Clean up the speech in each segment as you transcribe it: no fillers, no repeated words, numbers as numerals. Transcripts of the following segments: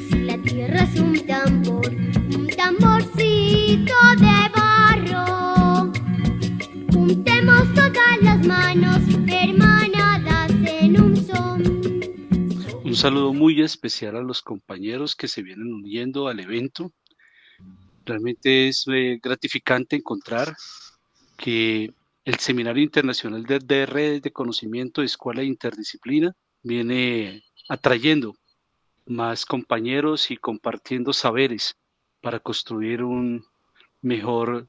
Si la tierra es un tamborcito de barro, juntemos todas las manos hermanadas en un son. Un saludo muy especial a los compañeros que se vienen uniendo al evento. Realmente es gratificante encontrar que el Seminario Internacional de Redes de Conocimiento de Escuela Interdisciplina viene atrayendo más compañeros y compartiendo saberes para construir una mejor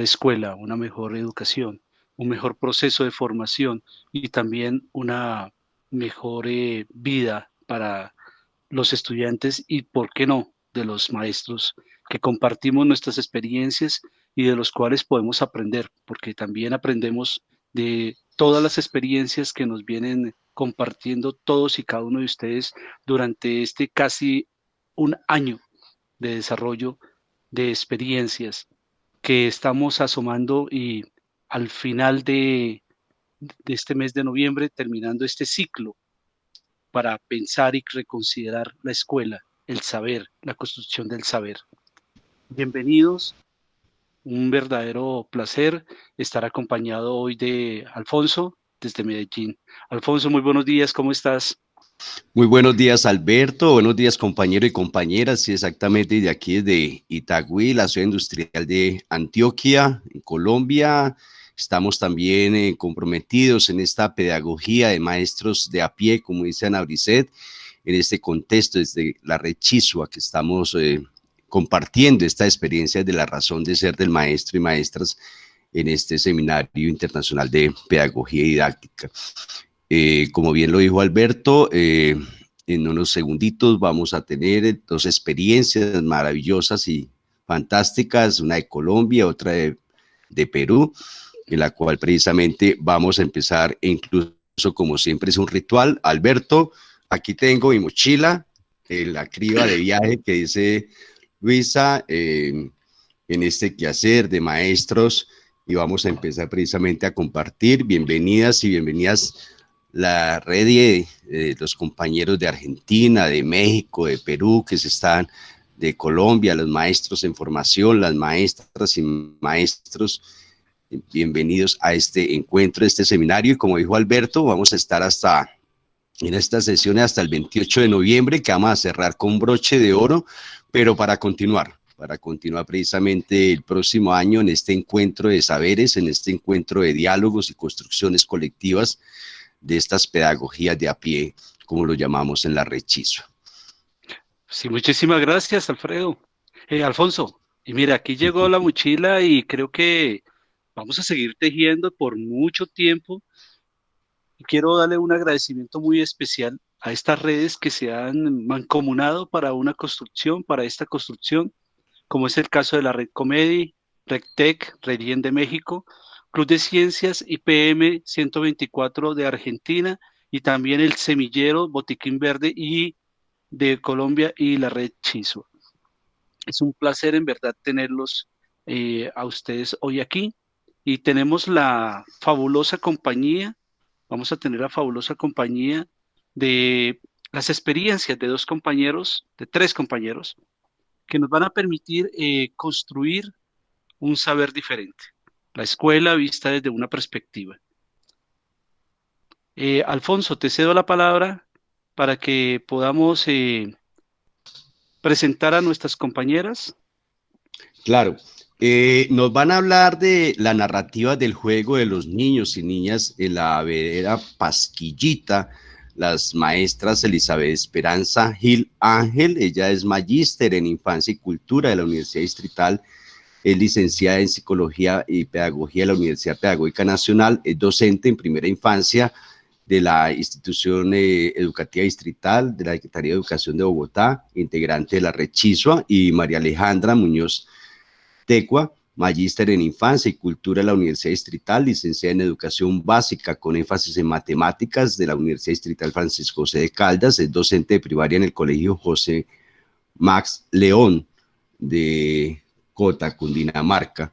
escuela, una mejor educación, un mejor proceso de formación y también una mejor vida para los estudiantes y, ¿por qué no?, de los maestros que compartimos nuestras experiencias y de los cuales podemos aprender, porque también aprendemos de todas las experiencias que nos vienen compartiendo todos y cada uno de ustedes durante este casi un año de desarrollo de experiencias que estamos asomando y al final de este mes de noviembre, terminando este ciclo para pensar y reconsiderar la escuela, el saber, la construcción del saber. Bienvenidos, un verdadero placer estar acompañado hoy de Alfonso desde Medellín. Alfonso, muy buenos días, ¿cómo estás? Muy buenos días, Alberto. Buenos días, compañero y compañeras. Sí, exactamente, de aquí desde Itagüí, la ciudad industrial de Antioquia, en Colombia. Estamos también comprometidos en esta pedagogía de maestros de a pie, como dice Ana Brisset, en este contexto desde la red Chisua, que estamos compartiendo esta experiencia de la razón de ser del maestro y maestras en este Seminario Internacional de Pedagogía y Didáctica. Como bien lo dijo Alberto, en unos segunditos vamos a tener dos experiencias maravillosas y fantásticas, una de Colombia, otra de Perú, en la cual precisamente vamos a empezar, incluso como siempre es un ritual. Alberto, aquí tengo mi mochila, la criba de viaje que dice Luisa, en este quehacer de maestros, y vamos a empezar precisamente a compartir. Bienvenidas y bienvenidas la red de los compañeros de Argentina, de México, de Perú, que se están, de Colombia, los maestros en formación, las maestras y maestros, bienvenidos a este encuentro, este seminario, y como dijo Alberto, vamos a estar en estas sesiones hasta el 28 de noviembre, que vamos a cerrar con broche de oro, pero para continuar precisamente el próximo año en este encuentro de saberes, en este encuentro de diálogos y construcciones colectivas, de estas pedagogías de a pie, como lo llamamos en la red Chisua. Sí, muchísimas gracias, Alfonso. Y mira, aquí llegó la mochila y creo que vamos a seguir tejiendo por mucho tiempo. Y quiero darle un agradecimiento muy especial a estas redes que se han mancomunado para una construcción, para esta construcción, como es el caso de la Red Comedy, RedTech, Redien de México, Club de Ciencias IPM 124 de Argentina y también el Semillero Botiquín Verde y de Colombia y la Red Chisua. Es un placer en verdad tenerlos a ustedes hoy aquí y tenemos la fabulosa compañía, vamos a tener la fabulosa compañía de las experiencias de dos compañeros, de tres compañeros, que nos van a permitir construir un saber diferente, la escuela vista desde una perspectiva. Alfonso, te cedo la palabra para que podamos presentar a nuestras compañeras. Claro, nos van a hablar de la narrativa del juego de los niños y niñas en la vereda Pasquillita, las maestras Elizabeth Esperanza Gil Ángel. Ella es magíster en Infancia y Cultura de la Universidad Distrital, es licenciada en Psicología y Pedagogía de la Universidad Pedagógica Nacional, es docente en primera infancia de la institución educativa distrital de la Secretaría de Educación de Bogotá, integrante de la red Chisua, y María Alejandra Muñoz Tecua, magíster en Infancia y Cultura de la Universidad Distrital, licenciada en Educación Básica con énfasis en Matemáticas de la Universidad Distrital Francisco José de Caldas, es docente de primaria en el Colegio José Max León de Cota, Cundinamarca.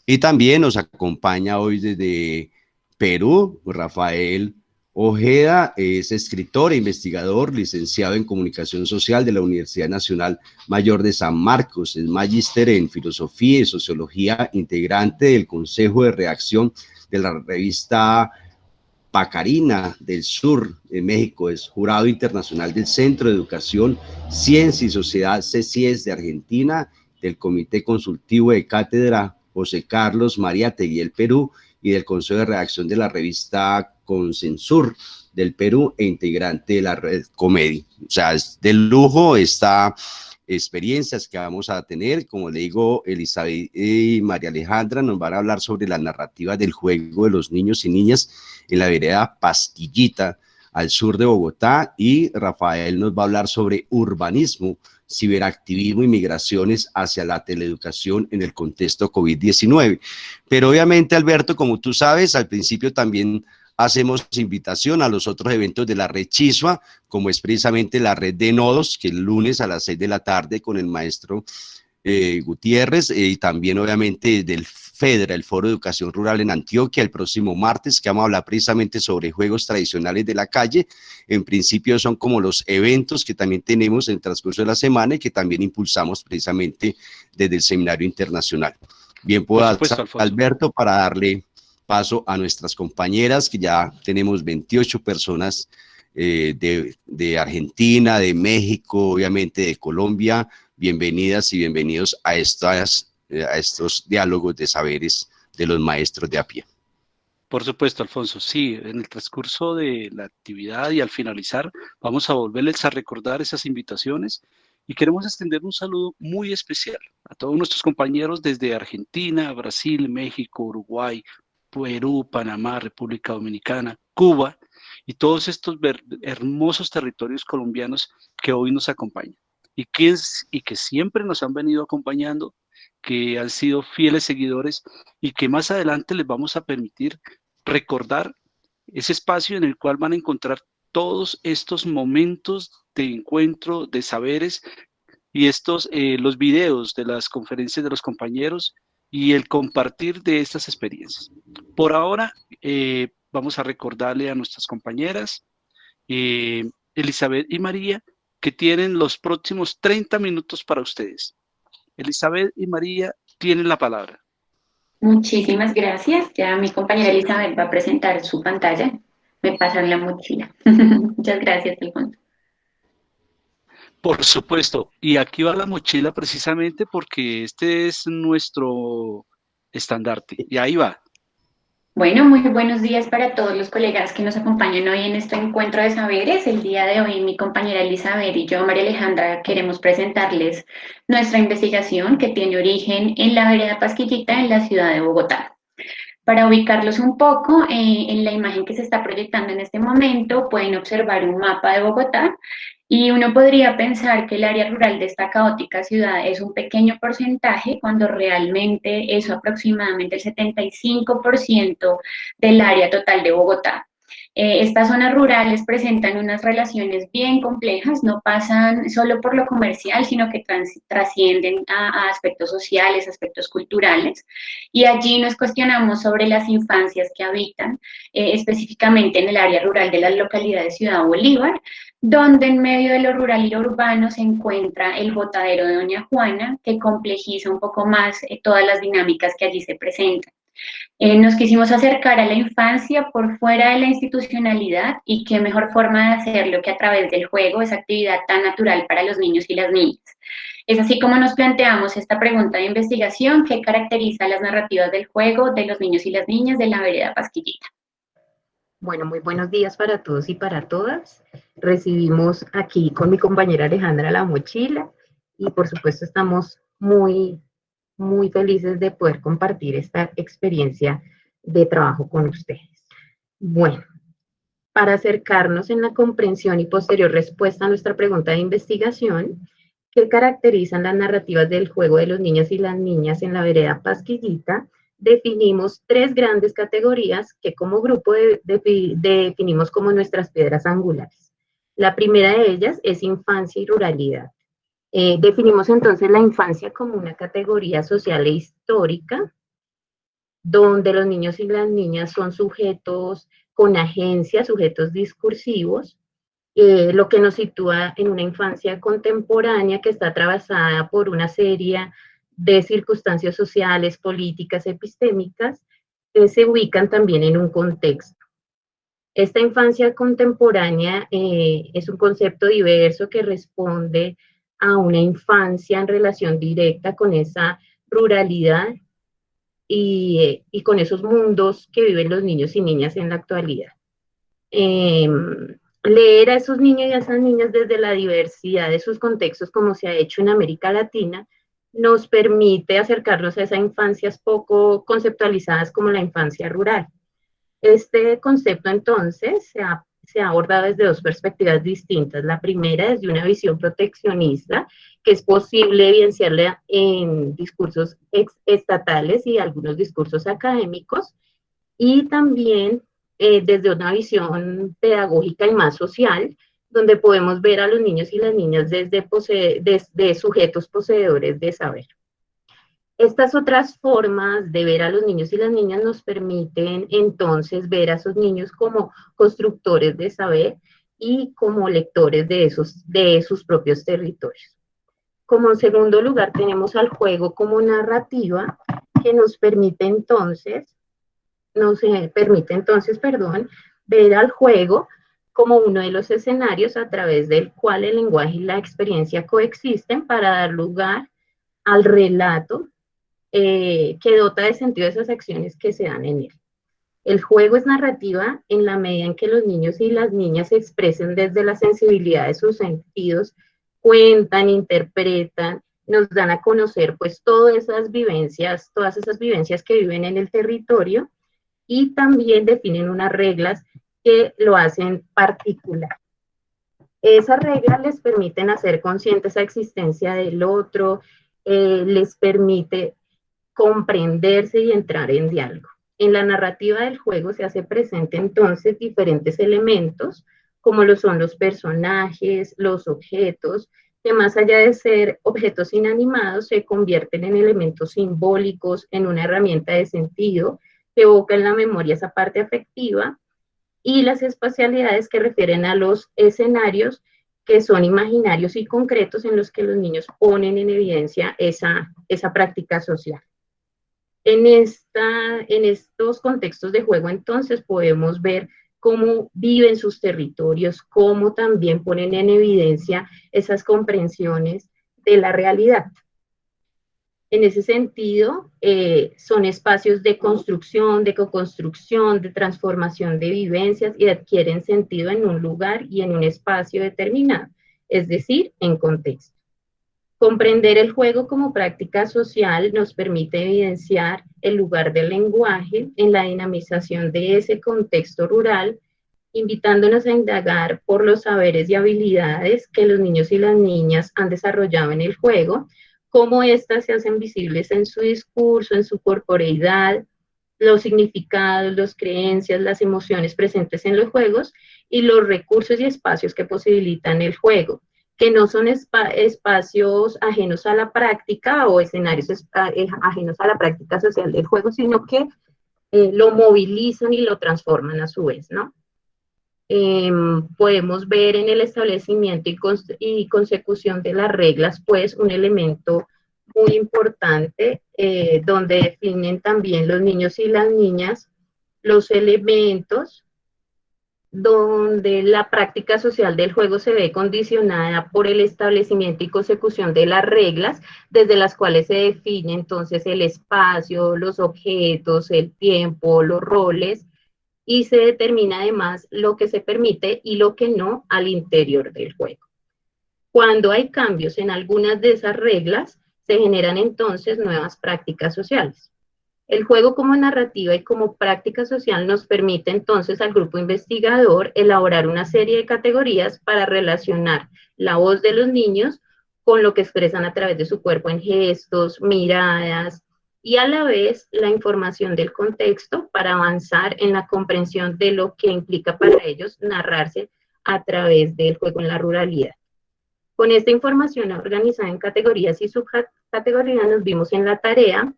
Y también nos acompaña hoy desde Perú, Rafael Ojeda, es escritor e investigador, licenciado en Comunicación Social de la Universidad Nacional Mayor de San Marcos, es magíster en Filosofía y Sociología, integrante del Consejo de Redacción de la revista Pacarina del Sur de México, es jurado internacional del Centro de Educación, Ciencia y Sociedad CECIES de Argentina, del Comité Consultivo de Cátedra José Carlos Mariátegui del Perú y del Consejo de Redacción de la revista Consensur del Perú e integrante de la red Comedi. O sea, es de lujo esta experiencias que vamos a tener. Como le digo, Elizabeth y María Alejandra nos van a hablar sobre la narrativa del juego de los niños y niñas en la vereda Pastillita, al sur de Bogotá, y Rafael nos va a hablar sobre urbanismo, ciberactivismo y migraciones hacia la teleeducación en el contexto COVID-19. Pero obviamente, Alberto, como tú sabes, al principio también hacemos invitación a los otros eventos de la red Chisua, como es precisamente la red de nodos, que el lunes a las 6 de la tarde con el maestro Gutiérrez, y también obviamente del FEDRA, el Foro de Educación Rural en Antioquia, el próximo martes, que vamos a hablar precisamente sobre juegos tradicionales de la calle. En principio son como los eventos que también tenemos en el transcurso de la semana y que también impulsamos precisamente desde el Seminario Internacional. Bien, puedo, Alberto, para darle paso a nuestras compañeras, que ya tenemos 28 personas de Argentina, de México, obviamente de Colombia. Bienvenidas y bienvenidos a estos diálogos de saberes de los maestros de a pie. Por supuesto, Alfonso, sí, en el transcurso de la actividad y al finalizar vamos a volverles a recordar esas invitaciones y queremos extender un saludo muy especial a todos nuestros compañeros desde Argentina, Brasil, México, Uruguay, Perú, Panamá, República Dominicana, Cuba y todos estos hermosos territorios colombianos que hoy nos acompañan y que siempre nos han venido acompañando, que han sido fieles seguidores y que más adelante les vamos a permitir recordar ese espacio en el cual van a encontrar todos estos momentos de encuentro de saberes y los videos de las conferencias de los compañeros y el compartir de estas experiencias. Por ahora, vamos a recordarle a nuestras compañeras, Elizabeth y María, que tienen los próximos 30 minutos para ustedes. Elizabeth y María tienen la palabra. Muchísimas gracias. Ya mi compañera Elizabeth va a presentar su pantalla. Me pasan la mochila. Muchas gracias, Alfonso. Por supuesto. Y aquí va la mochila precisamente porque este es nuestro estandarte. Y ahí va. Bueno, muy buenos días para todos los colegas que nos acompañan hoy en este encuentro de saberes. El día de hoy mi compañera Elizabeth y yo, María Alejandra, queremos presentarles nuestra investigación que tiene origen en la vereda Pasquillita en la ciudad de Bogotá. Para ubicarlos un poco, en la imagen que se está proyectando en este momento pueden observar un mapa de Bogotá y uno podría pensar que el área rural de esta caótica ciudad es un pequeño porcentaje cuando realmente es aproximadamente el 75% del área total de Bogotá. Estas zonas rurales presentan unas relaciones bien complejas, no pasan solo por lo comercial, sino que trascienden a aspectos sociales, aspectos culturales, y allí nos cuestionamos sobre las infancias que habitan, específicamente en el área rural de la localidad de Ciudad Bolívar, donde en medio de lo rural y lo urbano se encuentra el botadero de Doña Juana, que complejiza un poco más todas las dinámicas que allí se presentan. Nos quisimos acercar a la infancia por fuera de la institucionalidad y qué mejor forma de hacerlo que a través del juego, esa actividad tan natural para los niños y las niñas. Es así como nos planteamos esta pregunta de investigación que caracteriza las narrativas del juego de los niños y las niñas de la vereda Pasquillita. Bueno, muy buenos días para todos y para todas. Recibimos aquí con mi compañera Alejandra la mochila y por supuesto estamos muy felices de poder compartir esta experiencia de trabajo con ustedes. Bueno, para acercarnos en la comprensión y posterior respuesta a nuestra pregunta de investigación, ¿qué caracterizan las narrativas del juego de los niños y las niñas en la vereda Pasquillita? Definimos 3 grandes categorías que como grupo definimos como nuestras piedras angulares. La primera de ellas es infancia y ruralidad. Definimos entonces la infancia como una categoría social e histórica, donde los niños y las niñas son sujetos con agencia, sujetos discursivos, lo que nos sitúa en una infancia contemporánea que está atravesada por una serie de circunstancias sociales, políticas, epistémicas, que se ubican también en un contexto. Esta infancia contemporánea es un concepto diverso que responde a una infancia en relación directa con esa ruralidad y con esos mundos que viven los niños y niñas en la actualidad. Leer a esos niños y a esas niñas desde la diversidad de sus contextos, como se ha hecho en América Latina, nos permite acercarnos a esas infancias poco conceptualizadas como la infancia rural. Este concepto entonces se ha abordado desde dos perspectivas distintas. La primera desde una visión proteccionista, que es posible evidenciarla en discursos estatales y algunos discursos académicos, y también desde una visión pedagógica y más social, donde podemos ver a los niños y las niñas desde sujetos poseedores de saber. Estas otras formas de ver a los niños y las niñas nos permiten entonces ver a esos niños como constructores de saber y como lectores de sus propios territorios. Como en segundo lugar tenemos al juego como narrativa que nos permite entonces, ver al juego como uno de los escenarios a través del cual el lenguaje y la experiencia coexisten para dar lugar al relato que dota de sentido esas acciones que se dan en él. El juego es narrativa en la medida en que los niños y las niñas se expresen desde la sensibilidad de sus sentidos, cuentan, interpretan, nos dan a conocer pues todas esas vivencias que viven en el territorio y también definen unas reglas que lo hacen particular. Esas reglas les permiten hacer consciente esa existencia del otro, les permite comprenderse y entrar en diálogo. En la narrativa del juego se hace presente entonces diferentes elementos, como lo son los personajes, los objetos, que más allá de ser objetos inanimados, se convierten en elementos simbólicos, en una herramienta de sentido, que evoca en la memoria esa parte afectiva, y las espacialidades que refieren a los escenarios que son imaginarios y concretos en los que los niños ponen en evidencia esa práctica social. En estos contextos de juego, entonces, podemos ver cómo viven sus territorios, cómo también ponen en evidencia esas comprensiones de la realidad. En ese sentido, son espacios de construcción, de co-construcción, de transformación de vivencias y adquieren sentido en un lugar y en un espacio determinado, es decir, en contexto. Comprender el juego como práctica social nos permite evidenciar el lugar del lenguaje en la dinamización de ese contexto rural, invitándonos a indagar por los saberes y habilidades que los niños y las niñas han desarrollado en el juego, cómo éstas se hacen visibles en su discurso, en su corporeidad, los significados, las creencias, las emociones presentes en los juegos y los recursos y espacios que posibilitan el juego, que no son espacios ajenos a la práctica o escenarios ajenos a la práctica social del juego, sino que lo movilizan y lo transforman a su vez, ¿no? Podemos ver en el establecimiento y consecución de las reglas, pues, un elemento muy importante donde definen también los niños y las niñas los elementos donde la práctica social del juego se ve condicionada por el establecimiento y consecución de las reglas, desde las cuales se define entonces el espacio, los objetos, el tiempo, los roles, y se determina además lo que se permite y lo que no al interior del juego. Cuando hay cambios en algunas de esas reglas, se generan entonces nuevas prácticas sociales. El juego como narrativa y como práctica social nos permite entonces al grupo investigador elaborar una serie de categorías para relacionar la voz de los niños con lo que expresan a través de su cuerpo en gestos, miradas, y a la vez la información del contexto para avanzar en la comprensión de lo que implica para ellos narrarse a través del juego en la ruralidad. Con esta información organizada en categorías y subcategorías, nos vimos en la tarea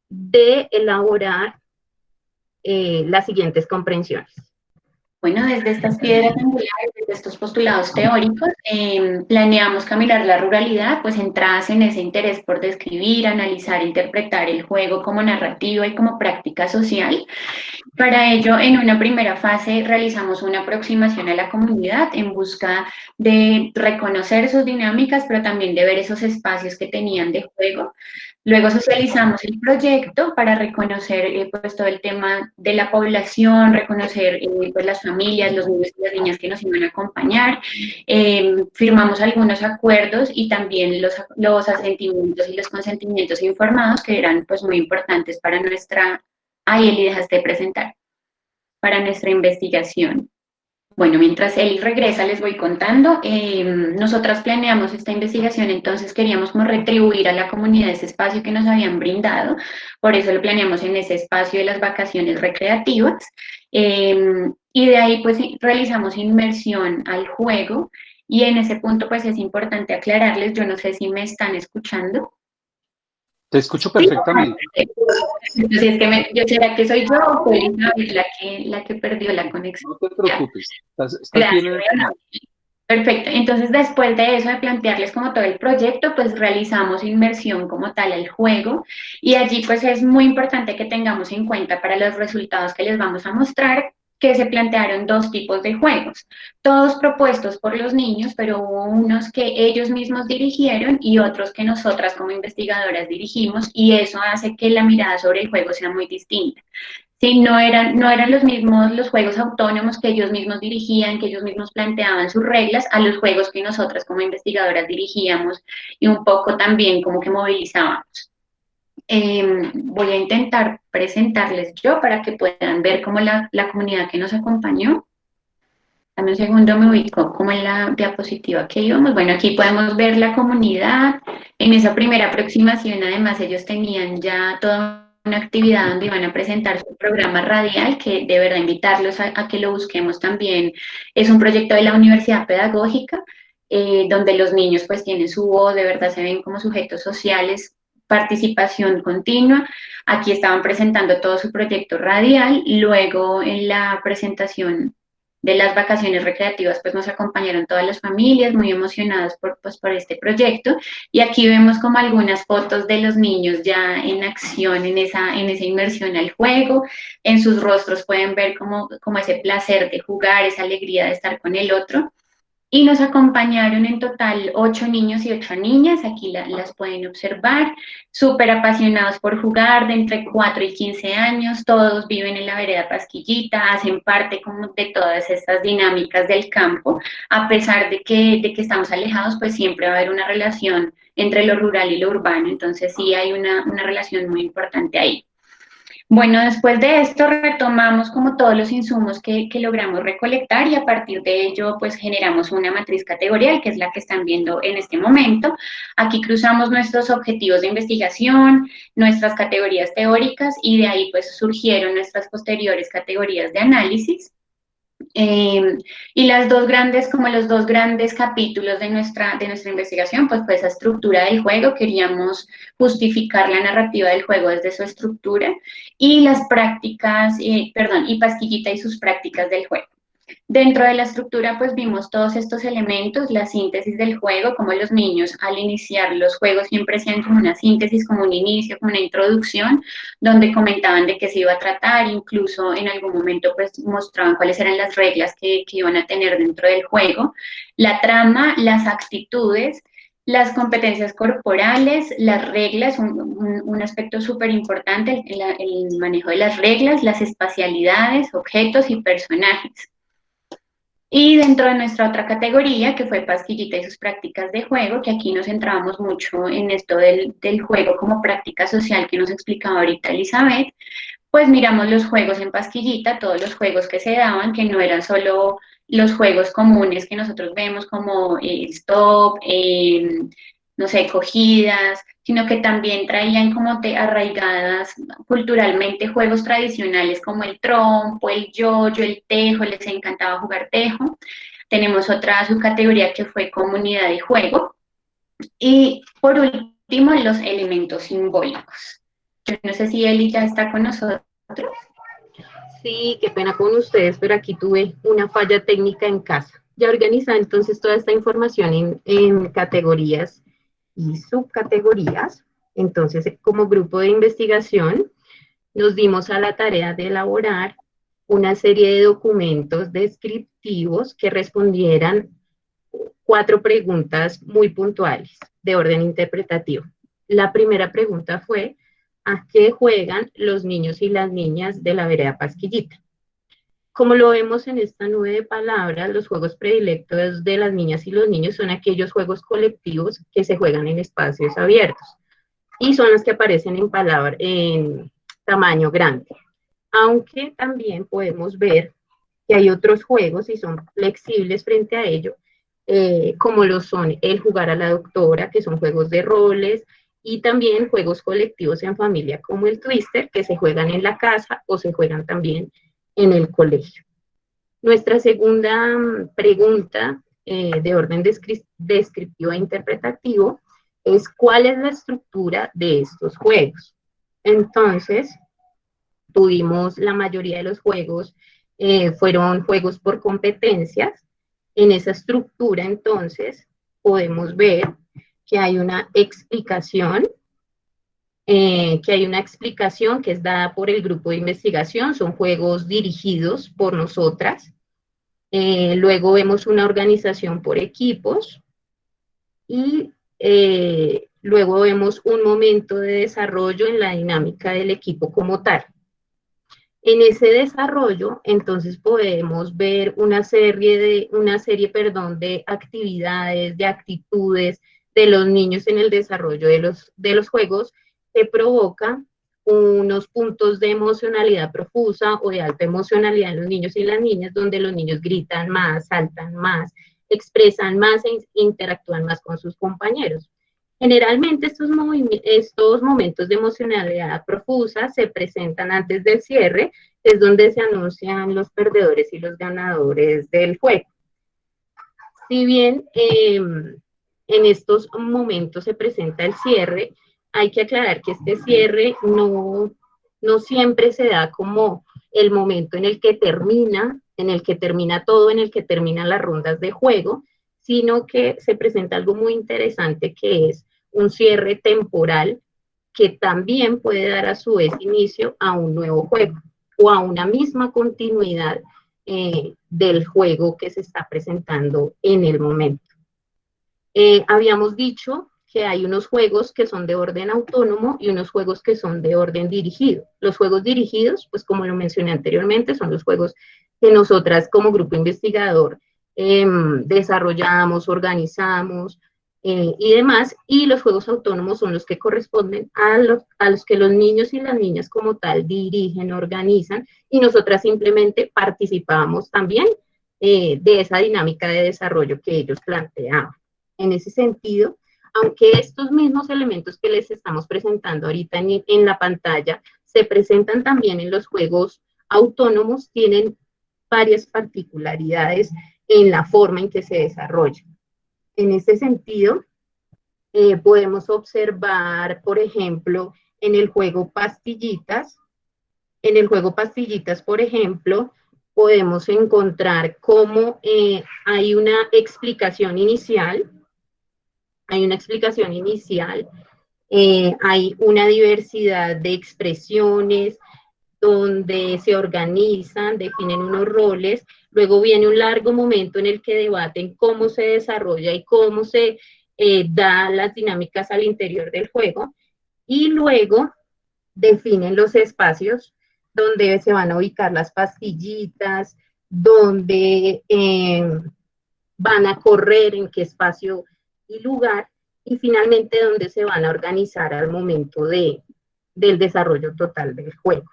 de elaborar las siguientes comprensiones. Bueno, desde estas piedras angulares, desde estos postulados teóricos, planeamos caminar la ruralidad, pues centradas en ese interés por describir, analizar, interpretar el juego como narrativa y como práctica social. Para ello, en una primera fase, realizamos una aproximación a la comunidad en busca de reconocer sus dinámicas, pero también de ver esos espacios que tenían de juego. Luego socializamos el proyecto para reconocer pues, todo el tema de la población, reconocer pues, las familias, los niños y las niñas que nos iban a acompañar. Firmamos algunos acuerdos y también los asentimientos y los consentimientos informados que eran pues, muy importantes para nuestra... Ahí, Eli, dejaste de presentar, para nuestra investigación. Bueno, mientras Eli regresa, les voy contando. Nosotras planeamos esta investigación, entonces queríamos como retribuir a la comunidad ese espacio que nos habían brindado, por eso lo planeamos en ese espacio de las vacaciones recreativas, y de ahí pues realizamos inmersión al juego, y en ese punto pues es importante aclararles, yo no sé si me están escuchando. Te escucho perfectamente. Entonces, es que ¿será que soy yo o fue Elizabeth la que perdió la conexión? No te preocupes, estás Gracias. bien. Perfecto. Entonces, después de eso, de plantearles como todo el proyecto, pues realizamos inmersión como tal al juego y allí pues es muy importante que tengamos en cuenta para los resultados que les vamos a mostrar que se plantearon dos tipos de juegos, todos propuestos por los niños, pero hubo unos que ellos mismos dirigieron y otros que nosotras como investigadoras dirigimos, y eso hace que la mirada sobre el juego sea muy distinta. Sí, no eran los mismos los juegos autónomos que ellos mismos dirigían, que ellos mismos planteaban sus reglas, a los juegos que nosotras como investigadoras dirigíamos y un poco también como que movilizábamos. Voy a intentar presentarles yo para que puedan ver cómo la comunidad que nos acompañó. Dame un segundo, me ubico como en la diapositiva que íbamos. Bueno, aquí podemos ver la comunidad. En esa primera aproximación, además, ellos tenían ya toda una actividad donde iban a presentar su programa radial, que de verdad invitarlos a que lo busquemos también. Es un proyecto de la Universidad Pedagógica, donde los niños pues tienen su voz, de verdad se ven como sujetos sociales, participación continua. Aquí estaban presentando todo su proyecto radial, luego en la presentación de las vacaciones recreativas, pues nos acompañaron todas las familias muy emocionadas por este proyecto, y aquí vemos como algunas fotos de los niños ya en acción en esa inmersión al juego. En sus rostros pueden ver como ese placer de jugar, esa alegría de estar con el otro. Y nos acompañaron en total 8 niños y 8 niñas, aquí las pueden observar, súper apasionados por jugar, de entre 4 y 15 años, todos viven en la vereda Pasquillita, hacen parte como de todas estas dinámicas del campo, a pesar de que estamos alejados, pues siempre va a haber una relación entre lo rural y lo urbano, entonces sí hay una relación muy importante ahí. Bueno, después de esto retomamos como todos los insumos que logramos recolectar y a partir de ello pues generamos una matriz categorial que es la que están viendo en este momento. Aquí cruzamos nuestros objetivos de investigación, nuestras categorías teóricas y de ahí pues surgieron nuestras posteriores categorías de análisis. Y los dos grandes capítulos de nuestra investigación, pues fue esa estructura del juego, queríamos justificar la narrativa del juego desde su estructura, y las prácticas, y Pasquillita y sus prácticas del juego. Dentro de la estructura, pues vimos todos estos elementos, la síntesis del juego, como los niños al iniciar los juegos siempre hacían como una síntesis, como un inicio, como una introducción, donde comentaban de qué se iba a tratar, incluso en algún momento pues mostraban cuáles eran las reglas que iban a tener dentro del juego, la trama, las actitudes, las competencias corporales, las reglas, un aspecto súper importante, el manejo de las reglas, las espacialidades, objetos y personajes. Y dentro de nuestra otra categoría, que fue Pasquillita y sus prácticas de juego, que aquí nos centramos mucho en esto del juego como práctica social que nos explicaba ahorita Elizabeth, pues miramos los juegos en Pasquillita, todos los juegos que se daban, que no eran solo los juegos comunes que nosotros vemos como stop, no sé, cogidas, sino que también traían como arraigadas culturalmente juegos tradicionales como el trompo, el yoyo, el tejo, les encantaba jugar tejo. Tenemos otra subcategoría que fue comunidad y juego. Y por último, los elementos simbólicos. Yo no sé si Eli ya está con nosotros. Sí, qué pena con ustedes, pero aquí tuve una falla técnica en casa. Ya organizé entonces toda esta información en categorías y subcategorías. Entonces, como grupo de investigación, nos dimos a la tarea de elaborar una serie de documentos descriptivos que respondieran 4 preguntas muy puntuales de orden interpretativo. La primera pregunta fue, ¿a qué juegan los niños y las niñas de la vereda Pasquillita? Como lo vemos en esta nube de palabras, los juegos predilectos de las niñas y los niños son aquellos juegos colectivos que se juegan en espacios abiertos y son los que aparecen en tamaño grande. Aunque también podemos ver que hay otros juegos y son flexibles frente a ello, como lo son el jugar a la doctora, que son juegos de roles, y también juegos colectivos en familia, como el Twister, que se juegan en la casa o se juegan también en el colegio. Nuestra segunda pregunta de orden descriptivo e interpretativo es ¿cuál es la estructura de estos juegos? Entonces, tuvimos la mayoría de los juegos, fueron juegos por competencias. En esa estructura, entonces, podemos ver que hay una explicación que es dada por el grupo de investigación, son juegos dirigidos por nosotras. Luego vemos una organización por equipos y luego vemos un momento de desarrollo en la dinámica del equipo como tal. En ese desarrollo, entonces podemos ver una serie de actividades, de actitudes de los niños en el desarrollo de los juegos que provoca unos puntos de emocionalidad profusa o de alta emocionalidad en los niños y las niñas, donde los niños gritan más, saltan más, expresan más e interactúan más con sus compañeros. Generalmente estos momentos de emocionalidad profusa se presentan antes del cierre, que es donde se anuncian los perdedores y los ganadores del juego. Si bien en estos momentos se presenta el cierre, hay que aclarar que este cierre no siempre se da como el momento en el que termina todo, en el que terminan las rondas de juego, sino que se presenta algo muy interesante que es un cierre temporal que también puede dar a su vez inicio a un nuevo juego o a una misma continuidad del juego que se está presentando en el momento. Habíamos dicho que hay unos juegos que son de orden autónomo y unos juegos que son de orden dirigido. Los juegos dirigidos, pues como lo mencioné anteriormente, son los juegos que nosotras como grupo investigador desarrollamos, organizamos y demás, y los juegos autónomos son los que corresponden a los que los niños y las niñas como tal dirigen, organizan, y nosotras simplemente participamos también de esa dinámica de desarrollo que ellos planteaban. En ese sentido, aunque estos mismos elementos que les estamos presentando ahorita en la pantalla se presentan también en los juegos autónomos, tienen varias particularidades en la forma en que se desarrollan. En ese sentido, podemos observar, por ejemplo, en el juego Pastillitas, por ejemplo, podemos encontrar cómo hay una explicación inicial, hay una diversidad de expresiones donde se organizan, definen unos roles, luego viene un largo momento en el que debaten cómo se desarrolla y cómo se da las dinámicas al interior del juego, y luego definen los espacios donde se van a ubicar las pastillitas, donde van a correr, en qué espacio y lugar, y finalmente donde se van a organizar al momento del desarrollo total del juego.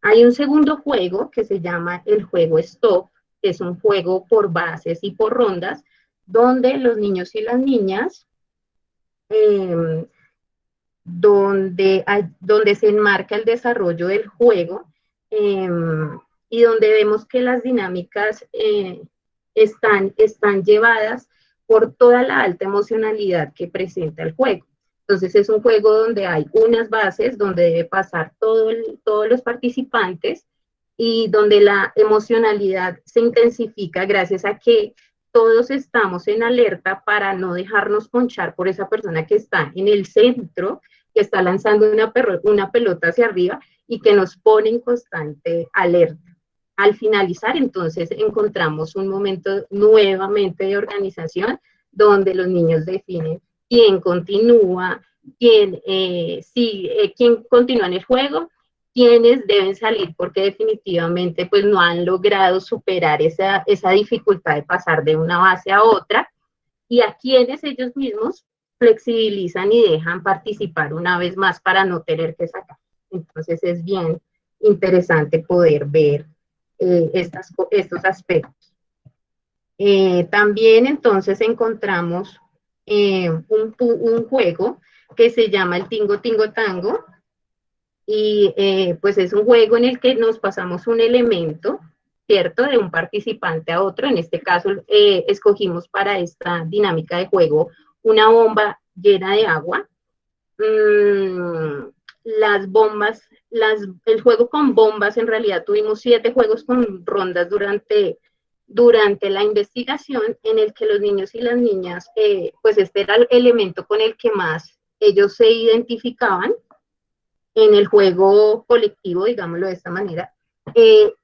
Hay un segundo juego que se llama el juego Stop, que es un juego por bases y por rondas, donde los niños y las niñas, donde se enmarca el desarrollo del juego y donde vemos que las dinámicas están llevadas por toda la alta emocionalidad que presenta el juego. Entonces es un juego donde hay unas bases, donde debe pasar todos los participantes y donde la emocionalidad se intensifica gracias a que todos estamos en alerta para no dejarnos ponchar por esa persona que está en el centro, que está lanzando una pelota hacia arriba y que nos pone en constante alerta. Al finalizar, entonces, encontramos un momento nuevamente de organización donde los niños definen quién continúa, quién continúa en el juego, quiénes deben salir porque definitivamente pues no han logrado superar esa dificultad de pasar de una base a otra, y a quienes ellos mismos flexibilizan y dejan participar una vez más para no tener que sacar. Entonces es bien interesante poder ver estos aspectos. También entonces encontramos un juego que se llama el Tingo Tingo Tango, y pues es un juego en el que nos pasamos un elemento, ¿cierto?, de un participante a otro. En este caso escogimos para esta dinámica de juego una bomba llena de agua. Las bombas, el juego con bombas, en realidad tuvimos 7 juegos con rondas durante la investigación, en el que los niños y las niñas, pues este era el elemento con el que más ellos se identificaban en el juego colectivo, digámoslo de esta manera,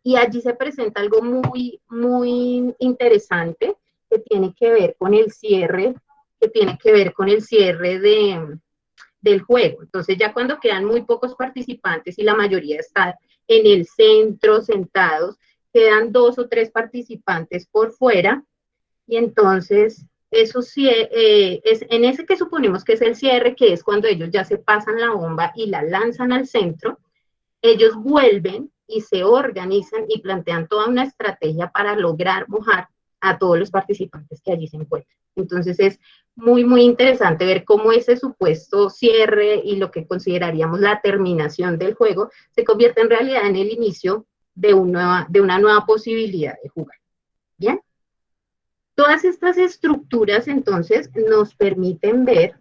y allí se presenta algo muy, muy interesante que tiene que ver con el cierre, del juego. Entonces ya cuando quedan muy pocos participantes y la mayoría está en el centro sentados, quedan 2 o 3 participantes por fuera, y entonces eso sí, es en ese que suponemos que es el cierre, que es cuando ellos ya se pasan la bomba y la lanzan al centro, ellos vuelven y se organizan y plantean toda una estrategia para lograr mojar a todos los participantes que allí se encuentran. Entonces es muy, muy interesante ver cómo ese supuesto cierre y lo que consideraríamos la terminación del juego se convierte en realidad en el inicio de una nueva posibilidad de jugar. ¿Bien? Todas estas estructuras, entonces, nos permiten ver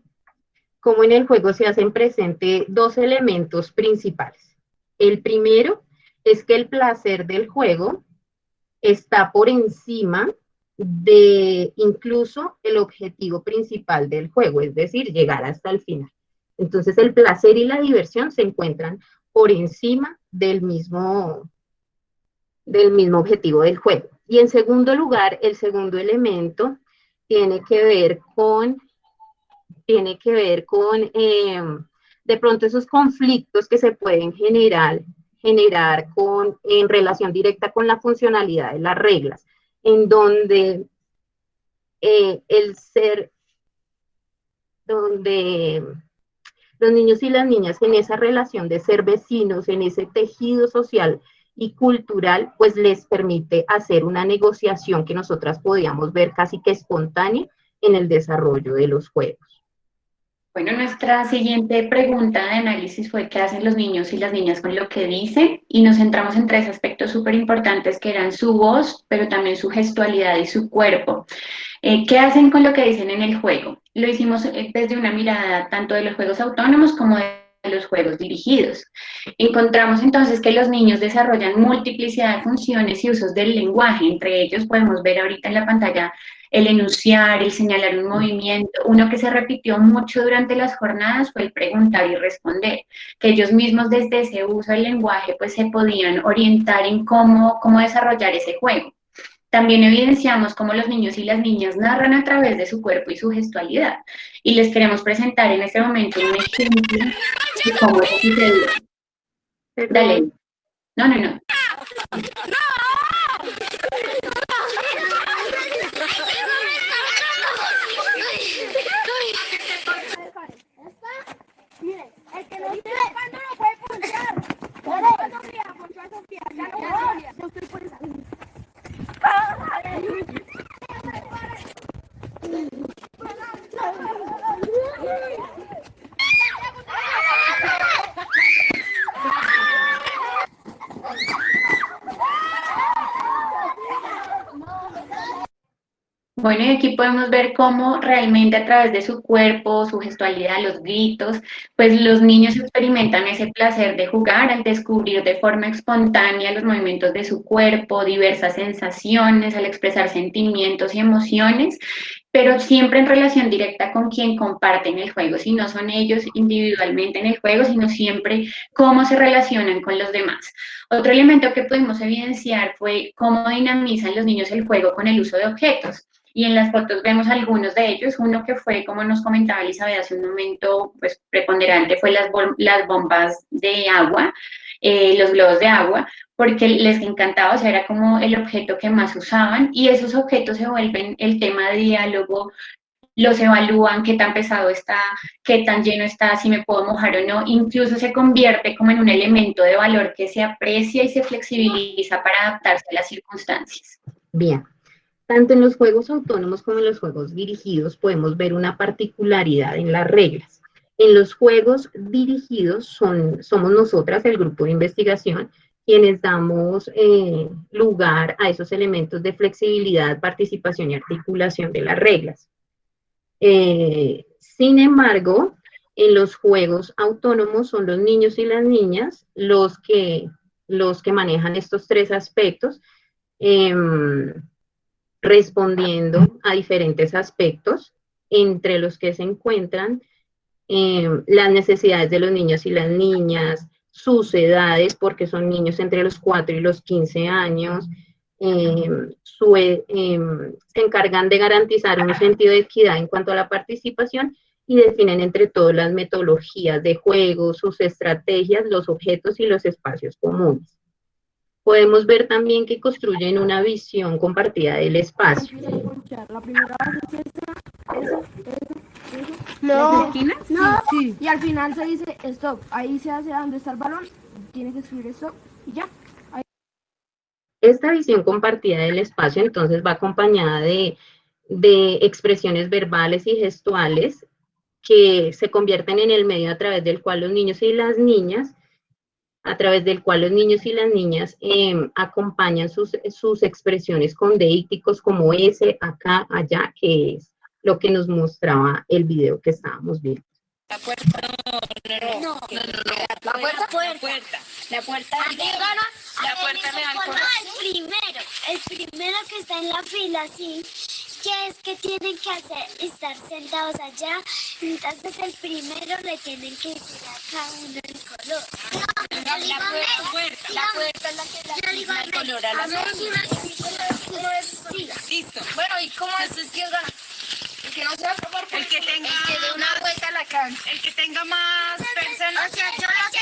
cómo en el juego se hacen presente 2 elementos principales. El primero es que el placer del juego está por encima de incluso el objetivo principal del juego, es decir, llegar hasta el final. Entonces, el placer y la diversión se encuentran por encima del mismo objetivo del juego. Y en segundo lugar, el segundo elemento tiene que ver con de pronto esos conflictos que se pueden generar en relación directa con la funcionalidad de las reglas, en donde donde los niños y las niñas en esa relación de ser vecinos, en ese tejido social y cultural, pues les permite hacer una negociación que nosotras podíamos ver casi que espontánea en el desarrollo de los juegos. Bueno, nuestra siguiente pregunta de análisis fue qué hacen los niños y las niñas con lo que dicen, y nos centramos en 3 aspectos súper importantes que eran su voz, pero también su gestualidad y su cuerpo. ¿Qué hacen con lo que dicen en el juego? Lo hicimos desde una mirada tanto de los juegos autónomos como de los juegos dirigidos. Encontramos entonces que los niños desarrollan multiplicidad de funciones y usos del lenguaje. Entre ellos podemos ver ahorita en la pantalla el enunciar, el señalar un movimiento. Uno que se repitió mucho durante las jornadas fue el preguntar y responder, que ellos mismos desde ese uso del lenguaje pues se podían orientar en cómo desarrollar ese juego. También evidenciamos cómo los niños y las niñas narran a través de su cuerpo y su gestualidad. Y les queremos presentar en este momento un ejemplo de cómo eso sucedió. Dale. No. Miren, el que no esté no lo puede ponchar. Ponchó a Sofía. Ya no voy. Yo estoy por esa. Bueno, y aquí podemos ver cómo realmente a través de su cuerpo, su gestualidad, los gritos, pues los niños experimentan ese placer de jugar al descubrir de forma espontánea los movimientos de su cuerpo, diversas sensaciones, al expresar sentimientos y emociones, pero siempre en relación directa con quien comparten el juego, si no son ellos individualmente en el juego, sino siempre cómo se relacionan con los demás. Otro elemento que pudimos evidenciar fue cómo dinamizan los niños el juego con el uso de objetos. Y en las fotos vemos algunos de ellos. Uno que fue, como nos comentaba Elizabeth hace un momento, pues preponderante fue las bombas de agua, los globos de agua, porque les encantaba, o sea, era como el objeto que más usaban, y esos objetos se vuelven el tema de diálogo, los evalúan, qué tan pesado está, qué tan lleno está, si me puedo mojar o no, incluso se convierte como en un elemento de valor que se aprecia y se flexibiliza para adaptarse a las circunstancias. Bien. Tanto en los juegos autónomos como en los juegos dirigidos podemos ver una particularidad en las reglas. En los juegos dirigidos somos nosotras, el grupo de investigación, quienes damos lugar a esos elementos de flexibilidad, participación y articulación de las reglas. Sin embargo, en los juegos autónomos son los niños y las niñas los que manejan estos tres aspectos, respondiendo a diferentes aspectos, entre los que se encuentran las necesidades de los niños y las niñas, sus edades, porque son niños entre los 4 y los 15 años, se encargan de garantizar un sentido de equidad en cuanto a la participación y definen entre todos las metodologías de juego, sus estrategias, los objetos y los espacios comunes. Podemos ver también que construyen una visión compartida del espacio. La primera base es esta, eso. No, No. sí. Y al final se dice stop. Ahí se hace dónde está el balón. Tienes que escribir stop y ya. Esta visión compartida del espacio entonces va acompañada de expresiones verbales y gestuales que se convierten en el medio a través del cual los niños y las niñas acompañan sus expresiones con deícticos como ese, acá, allá, que es lo que nos mostraba el video que estábamos viendo. La puerta. No. La puerta le da el primero que está en la fila, sí, que es que tienen que estar sentados allá, entonces el primero le tienen que decir a cada uno el color. La puerta es la que le da el color a las otras. Listo. Bueno, ¿y cómo es que gana? El que no se va a tomar por el que tenga, el que dé una vuelta a la cancha. El que tenga más personas. O sea, yo no sé.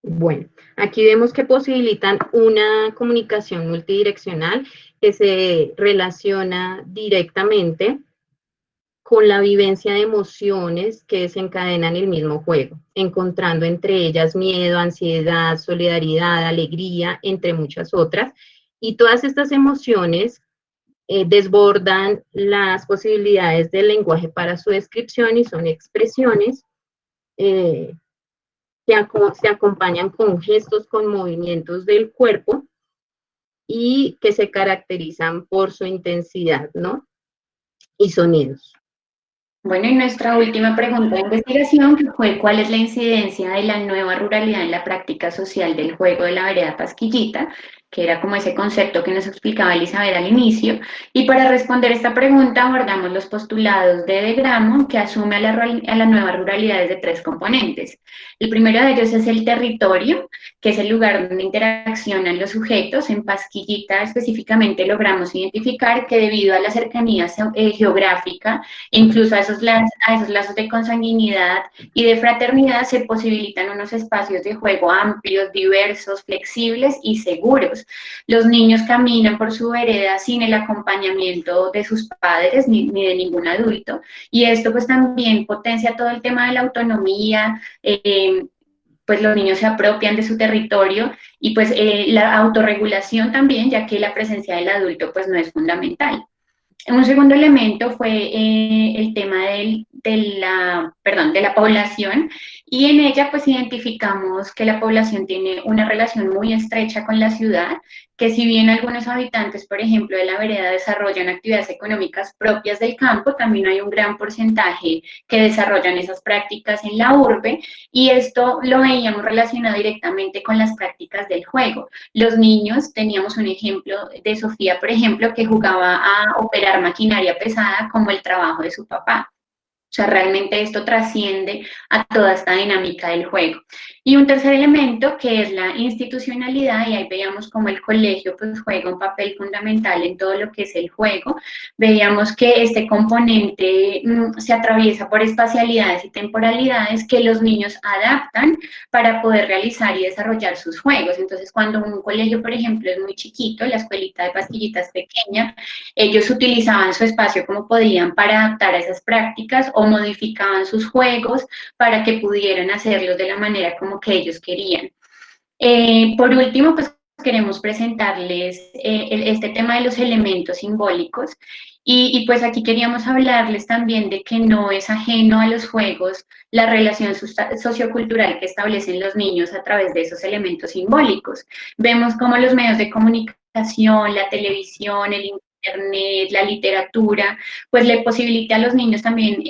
Bueno, aquí vemos que posibilitan una comunicación multidireccional que se relaciona directamente con la vivencia de emociones que desencadenan el mismo juego, encontrando entre ellas miedo, ansiedad, solidaridad, alegría, entre muchas otras. Y todas estas emociones desbordan las posibilidades del lenguaje para su descripción y son expresiones que se acompañan con gestos, con movimientos del cuerpo y que se caracterizan por su intensidad, ¿no? Y sonidos. Bueno, y nuestra última pregunta de investigación que fue ¿cuál es la incidencia de la nueva ruralidad en la práctica social del juego de la vereda Pasquillita? Que era como ese concepto que nos explicaba Elizabeth al inicio. Y para responder esta pregunta abordamos los postulados de Gramo, que asume a la nueva ruralidad desde tres componentes. El primero de ellos es el territorio, que es el lugar donde interaccionan los sujetos. En Pasquillita específicamente logramos identificar que debido a la cercanía geográfica, incluso a esos lazos de consanguinidad y de fraternidad, se posibilitan unos espacios de juego amplios, diversos, flexibles y seguros. Los niños caminan por su vereda sin el acompañamiento de sus padres ni de ningún adulto, y esto pues también potencia todo el tema de la autonomía, pues los niños se apropian de su territorio y pues la autorregulación también, ya que la presencia del adulto pues no es fundamental. Un segundo elemento fue el tema de la población, Y en ella pues identificamos que la población tiene una relación muy estrecha con la ciudad, que si bien algunos habitantes, por ejemplo, de la vereda desarrollan actividades económicas propias del campo, también hay un gran porcentaje que desarrollan esas prácticas en la urbe, y esto lo veíamos relacionado directamente con las prácticas del juego. Los niños, teníamos un ejemplo de Sofía, por ejemplo, que jugaba a operar maquinaria pesada como el trabajo de su papá. O sea, realmente esto trasciende a toda esta dinámica del juego. Y un tercer elemento que es la institucionalidad, y ahí veíamos cómo el colegio pues juega un papel fundamental en todo lo que es el juego. Veíamos que este componente se atraviesa por espacialidades y temporalidades que los niños adaptan para poder realizar y desarrollar sus juegos. Entonces, cuando un colegio, por ejemplo, es muy chiquito, la escuelita de pastillitas pequeña, ellos utilizaban su espacio como podían para adaptar a esas prácticas o modificaban sus juegos para que pudieran hacerlos de la manera como que ellos querían. Por último, pues queremos presentarles este tema de los elementos simbólicos y pues aquí queríamos hablarles también de que no es ajeno a los juegos la relación sociocultural que establecen los niños a través de esos elementos simbólicos. Vemos cómo los medios de comunicación, la televisión, el internet, la literatura, pues le posibilita a los niños también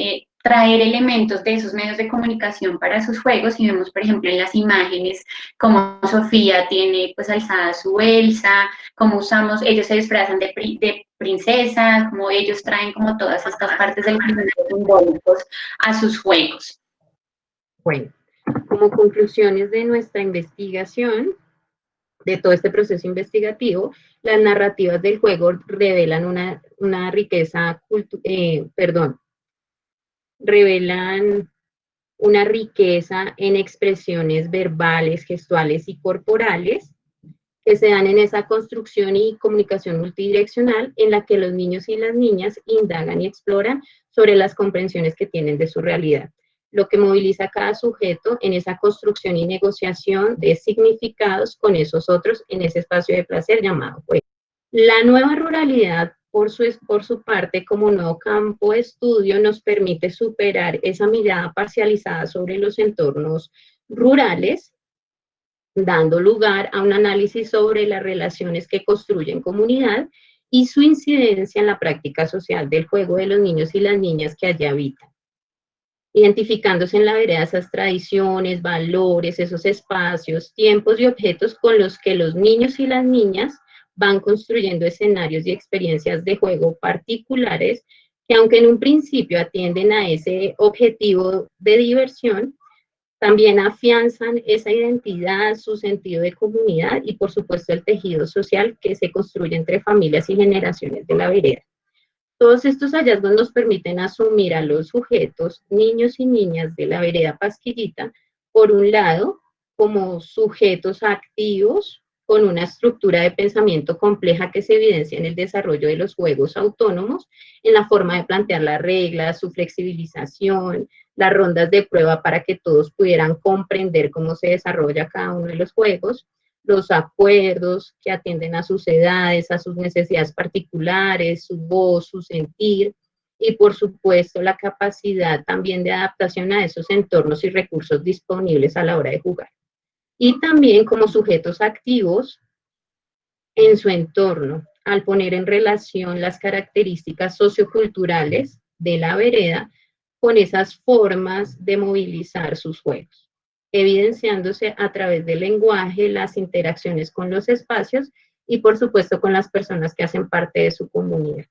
traer elementos de esos medios de comunicación para sus juegos, y vemos, por ejemplo, en las imágenes como Sofía tiene pues alzada su Elsa, como usamos, ellos se disfrazan de princesas, como ellos traen como todas estas partes de los elementos simbólicos a sus juegos. Bueno, como conclusiones de nuestra investigación, de todo este proceso investigativo, las narrativas del juego revelan una riqueza, revelan una riqueza en expresiones verbales, gestuales y corporales que se dan en esa construcción y comunicación multidireccional en la que los niños y las niñas indagan y exploran sobre las comprensiones que tienen de su realidad, lo que moviliza a cada sujeto en esa construcción y negociación de significados con esos otros en ese espacio de placer llamado juego. La nueva ruralidad, por su parte, como nuevo campo de estudio, nos permite superar esa mirada parcializada sobre los entornos rurales, dando lugar a un análisis sobre las relaciones que construyen comunidad y su incidencia en la práctica social del juego de los niños y las niñas que allí habitan, identificándose en la vereda esas tradiciones, valores, esos espacios, tiempos y objetos con los que los niños y las niñas van construyendo escenarios y experiencias de juego particulares que, aunque en un principio atienden a ese objetivo de diversión, también afianzan esa identidad, su sentido de comunidad y, por supuesto, el tejido social que se construye entre familias y generaciones de la vereda. Todos estos hallazgos nos permiten asumir a los sujetos, niños y niñas de la vereda Pasquillita, por un lado, como sujetos activos, con una estructura de pensamiento compleja que se evidencia en el desarrollo de los juegos autónomos, en la forma de plantear las reglas, su flexibilización, las rondas de prueba para que todos pudieran comprender cómo se desarrolla cada uno de los juegos, los acuerdos que atienden a sus edades, a sus necesidades particulares, su voz, su sentir, y por supuesto la capacidad también de adaptación a esos entornos y recursos disponibles a la hora de jugar. Y también como sujetos activos en su entorno, al poner en relación las características socioculturales de la vereda con esas formas de movilizar sus juegos, evidenciándose a través del lenguaje, las interacciones con los espacios y por supuesto con las personas que hacen parte de su comunidad.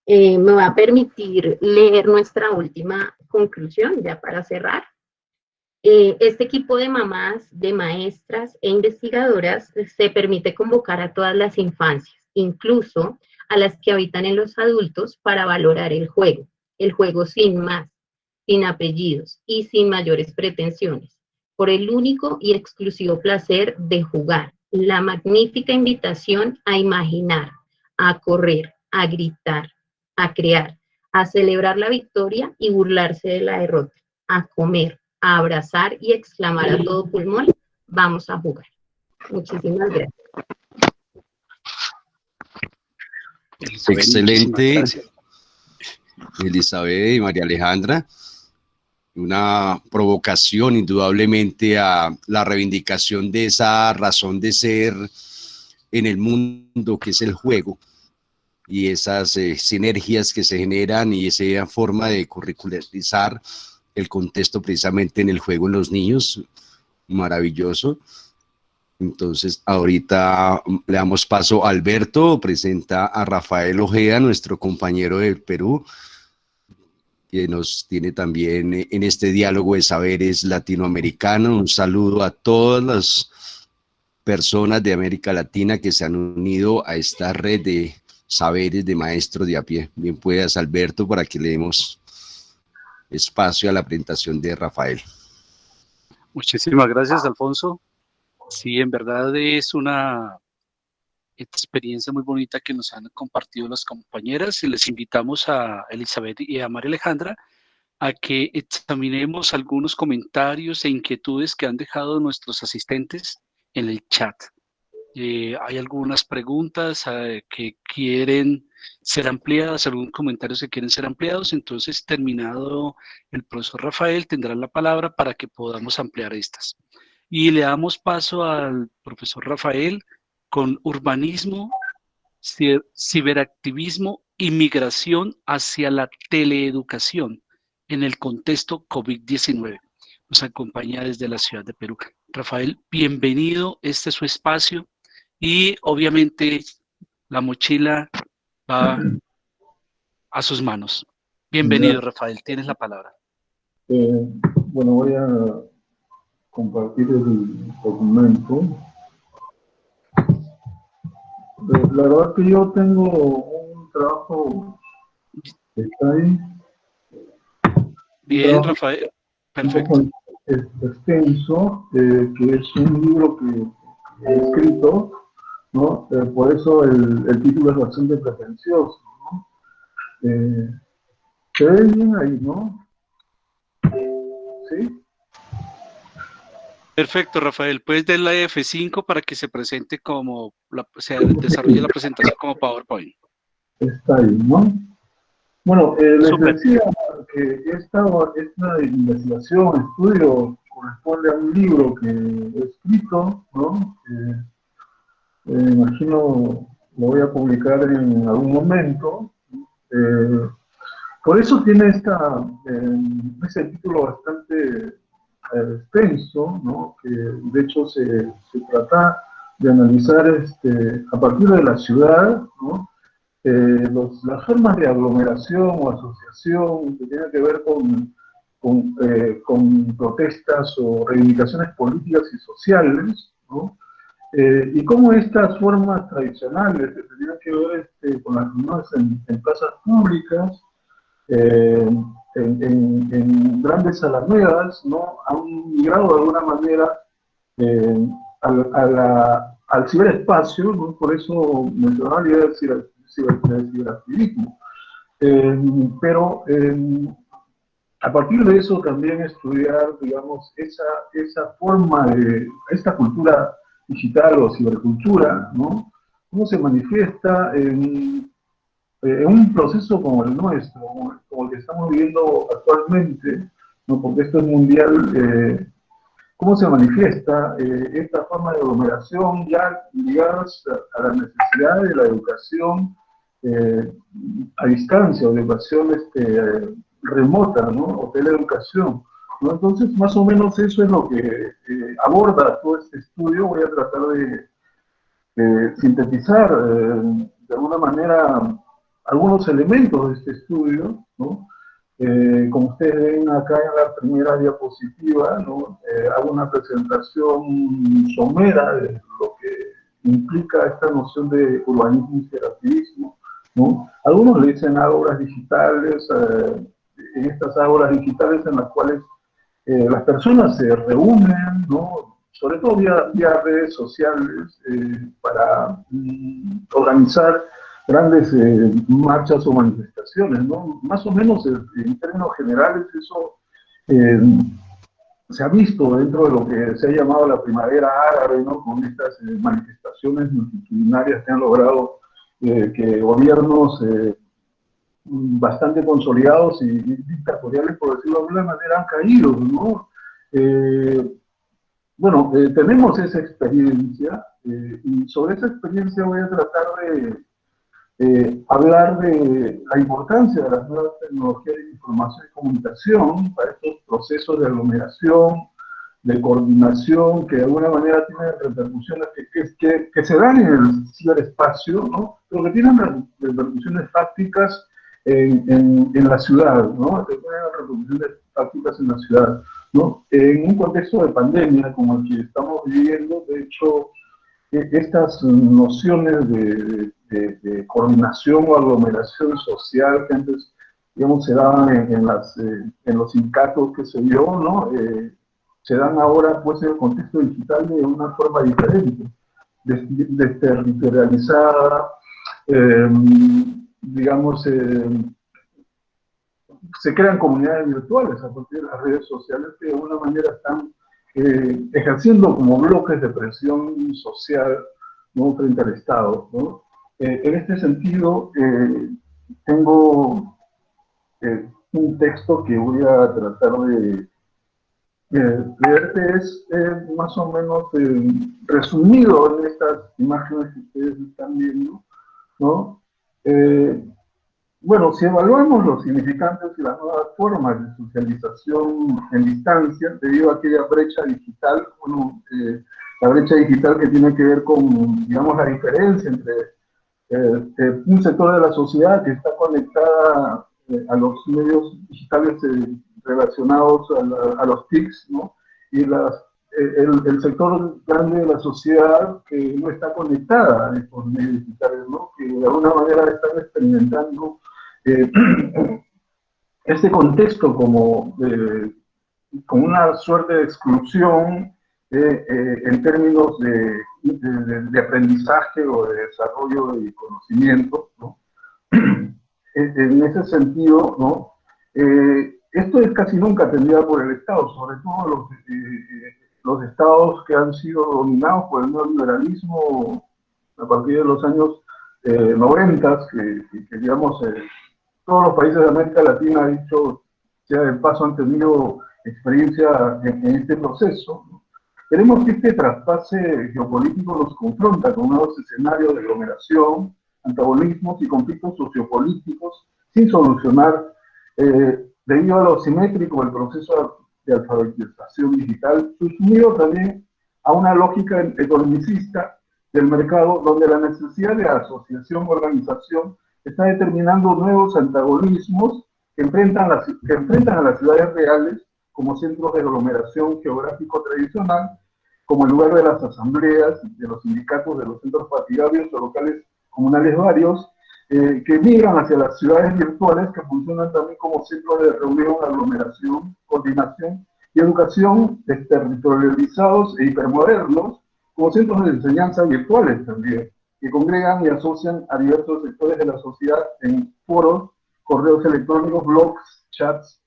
Me va a permitir leer nuestra última conclusión ya para cerrar. Este equipo de mamás, de maestras e investigadoras se permite convocar a todas las infancias, incluso a las que habitan en los adultos, para valorar el juego sin más, sin apellidos y sin mayores pretensiones, por el único y exclusivo placer de jugar, la magnífica invitación a imaginar, a correr, a gritar, a crear, a celebrar la victoria y burlarse de la derrota, a comer, a abrazar y exclamar a todo pulmón, vamos a jugar. Muchísimas gracias. Excelente, Elizabeth y María Alejandra. una provocación indudablemente a la reivindicación de esa razón de ser en el mundo que es el juego, y esas sinergias que se generan y esa forma de curricularizar el contexto precisamente en el juego en los niños, maravilloso. Entonces, ahorita le damos paso a Alberto, presenta a Rafael Ojeda, nuestro compañero del Perú, que nos tiene también en este diálogo de saberes latinoamericano. Un saludo a todas las personas de América Latina que se han unido a esta red de saberes de maestros de a pie. Bien puedas, Alberto, para que le demos espacio a la presentación de Rafael. Muchísimas gracias, Alfonso. Sí, en verdad es una experiencia muy bonita que nos han compartido las compañeras, y les invitamos a Elizabeth y a María Alejandra a que examinemos algunos comentarios e inquietudes que han dejado nuestros asistentes en el chat. Hay algunas preguntas que quieren ser ampliadas, algunos comentarios que quieren ser ampliados. Entonces, terminado el profesor Rafael, tendrá la palabra para que podamos ampliar estas. Y le damos paso al profesor Rafael con urbanismo, ciberactivismo y migración hacia la teleeducación en el contexto COVID-19. Nos acompaña desde la ciudad de Perú. Rafael, bienvenido, este es su espacio, y obviamente la mochila va a sus manos. Bienvenido, Rafael, tienes la palabra. Bueno, voy a compartir el documento. La verdad que yo tengo un trabajo que está ahí. Bien, Rafael, perfecto. Un poco extenso, que es un libro que he escrito, ¿no? Por eso el título es bastante pretencioso, ¿no? Se ve bien ahí, ¿no? ¿Sí? Perfecto, Rafael. Puedes darle la F5 para que se presente como, se desarrolle la presentación como PowerPoint. Está ahí, ¿no? Bueno, les Súper. decía que esta investigación, estudio, corresponde a un libro que he escrito, ¿no? Imagino lo voy a publicar en algún momento. Por eso tiene ese título bastante extenso, ¿no? Que de hecho se trata de analizar a partir de la ciudad, ¿no? Las formas de aglomeración o asociación que tienen que ver con protestas o reivindicaciones políticas y sociales, ¿no? Y cómo estas formas tradicionales que tenían que ver con las reuniones en plazas públicas, en grandes alamedas, ¿no? Han migrado de alguna manera al ciberespacio, ¿no? Por eso mencionaba la idea del ciberactivismo. Pero a partir de eso también estudiar, digamos, esa forma de, esta cultura digital o cibercultura, ¿no? Cómo se manifiesta en un proceso como el nuestro, como el que estamos viviendo actualmente, ¿no? Porque esto es mundial. ¿Cómo se manifiesta esta forma de aglomeración ya ligadas a la necesidad de la educación a distancia, o de educación remota, ¿no? O teleeducación, ¿no? Entonces, más o menos eso es lo que aborda todo este estudio. Voy a tratar de sintetizar de alguna manera algunos elementos de este estudio, ¿no? Como ustedes ven acá en la primera diapositiva, ¿no? Hago una presentación somera de lo que implica esta noción de urbanismo y ciberactivismo, ¿no? Algunos le dicen ágoras digitales, en estas ágoras digitales en las cuales las personas se reúnen, ¿no? Sobre todo vía redes sociales, para organizar grandes marchas o manifestaciones, ¿no? Más o menos en términos generales eso se ha visto dentro de lo que se ha llamado la primavera árabe, ¿no? Con estas manifestaciones multitudinarias que han logrado que gobiernos bastante consolidados y dictatoriales, por decirlo de alguna manera, han caído, ¿no? Bueno, tenemos esa experiencia y sobre esa experiencia voy a tratar de hablar de la importancia de las nuevas tecnologías de información y comunicación para estos procesos de aglomeración, de coordinación, que de alguna manera tienen repercusiones que se dan en el ciberespacio, ¿no? Pero que tienen repercusiones prácticas en la ciudad, ¿no? Que tienen repercusiones prácticas en la ciudad, ¿no? En un contexto de pandemia como el que estamos viviendo, de hecho, estas nociones de coordinación o aglomeración social que antes, digamos, se daban en los sindicatos que se dio, ¿no? Se dan ahora, pues, en el contexto digital de una forma diferente, desterritorializada, digamos, se crean comunidades virtuales a partir de las redes sociales que de alguna manera están ejerciendo como bloques de presión social, ¿no? Frente al Estado, ¿no? En este sentido, tengo un texto que voy a tratar de leerte, es más o menos resumido en estas imágenes que ustedes están viendo, ¿no? Bueno, si evaluamos los significantes y las nuevas formas de socialización en distancia, debido a aquella brecha digital, bueno, la brecha digital que tiene que ver con, digamos, la diferencia entre un sector de la sociedad que está conectada a los medios digitales relacionados a los TICs, ¿no? Y el sector grande de la sociedad que no está conectada a estos medios digitales, ¿no? Que de alguna manera están experimentando este contexto como una suerte de exclusión en términos de aprendizaje o de desarrollo de conocimiento, ¿no? En ese sentido, ¿no? Esto es casi nunca atendido por el Estado, sobre todo los estados que han sido dominados por el neoliberalismo a partir de los años 90, que digamos, todos los países de América Latina, dicho sea de paso, han tenido experiencia en este proceso, ¿no? Queremos que este traspase geopolítico nos confronta con nuevos escenarios de aglomeración, antagonismos y conflictos sociopolíticos sin solucionar debido a lo simétrico del proceso de alfabetización digital, sumido también a una lógica economicista del mercado donde la necesidad de asociación o organización está determinando nuevos antagonismos que enfrentan a las ciudades reales como centros de aglomeración geográfico tradicional, como el lugar de las asambleas, de los sindicatos, de los centros partidarios o locales comunales varios, que migran hacia las ciudades virtuales que funcionan también como centros de reunión, aglomeración, coordinación y educación desterritorializados e hipermodernos, como centros de enseñanza virtuales también, que congregan y asocian a diversos sectores de la sociedad en foros, correos electrónicos, blogs, chats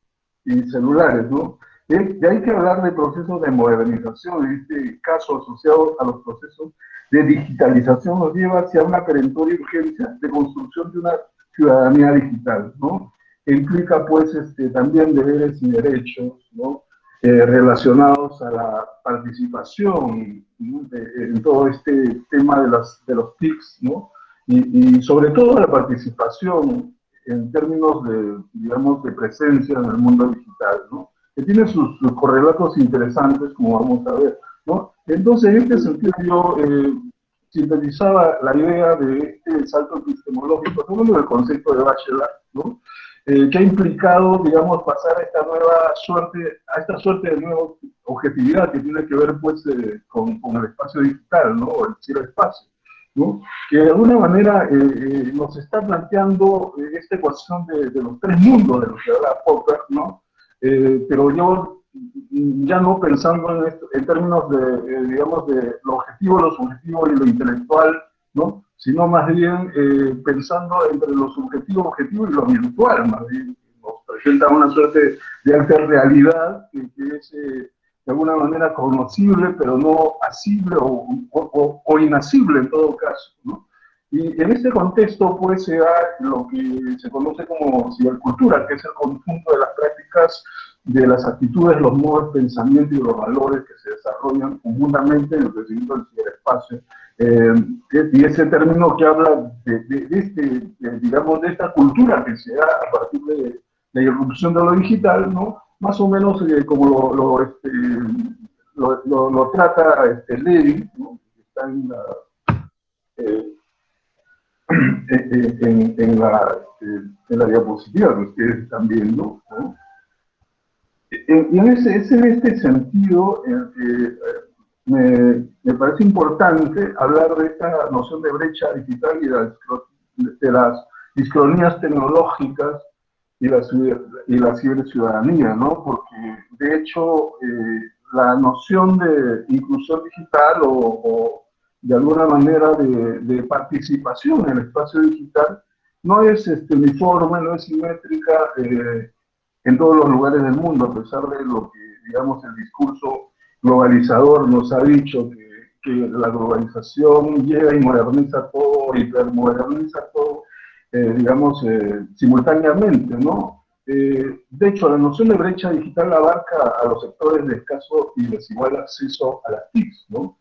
y celulares, ¿no? De ahí que hablar de procesos de modernización, en este caso asociado a los procesos de digitalización, nos lleva hacia una perentoria urgencia de construcción de una ciudadanía digital, ¿no? Que implica, pues, también deberes y derechos, ¿no? Relacionados a la participación, ¿no? En todo este tema de los TICs, ¿no? Y sobre todo la participación en términos de, digamos, de presencia en el mundo digital, ¿no? Que tiene sus correlatos interesantes, como vamos a ver, ¿no? Entonces, en este sentido, yo sintetizaba la idea de este salto epistemológico, todo el concepto de Bachelard, ¿no? Que ha implicado, digamos, pasar a esta suerte de nueva objetividad que tiene que ver, pues, con el espacio digital, ¿no? O el ciberespacio, ¿no? Que de alguna manera nos está planteando esta ecuación de los tres mundos de los que habla Popper, ¿no? Pero yo ya no pensando en términos de, digamos, de lo objetivo, lo subjetivo y lo intelectual, ¿no? Sino más bien pensando entre lo subjetivo, objetivo y lo virtual, más bien. Nos presenta una suerte de alterrealidad que es de alguna manera conocible, pero no asible o inasible en todo caso, ¿no? Y en este contexto, pues, se da lo que se conoce como cibercultura, que es el conjunto de las prácticas, de las actitudes, los modos de pensamiento y los valores que se desarrollan conjuntamente en el crecimiento del ciberespacio. Y ese término que habla digamos, de esta cultura que se da a partir de la irrupción de lo digital, ¿no? Más o menos como lo trata Levi, ¿no? Está en la, en la diapositiva que ustedes están viendo, ¿no? Y es en este sentido que me parece importante hablar de esta noción de brecha digital y de las discronías tecnológicas y la ciberciudadanía, ¿no? Porque, de hecho, la noción de inclusión digital o de alguna manera de participación en el espacio digital no es uniforme, no es simétrica en todos los lugares del mundo, a pesar de lo que, digamos, el discurso globalizador nos ha dicho que la globalización llega y moderniza todo, hipermoderniza todo, digamos, simultáneamente, ¿no? De hecho, la noción de brecha digital abarca a los sectores de escaso y desigual acceso a las TICs, ¿no?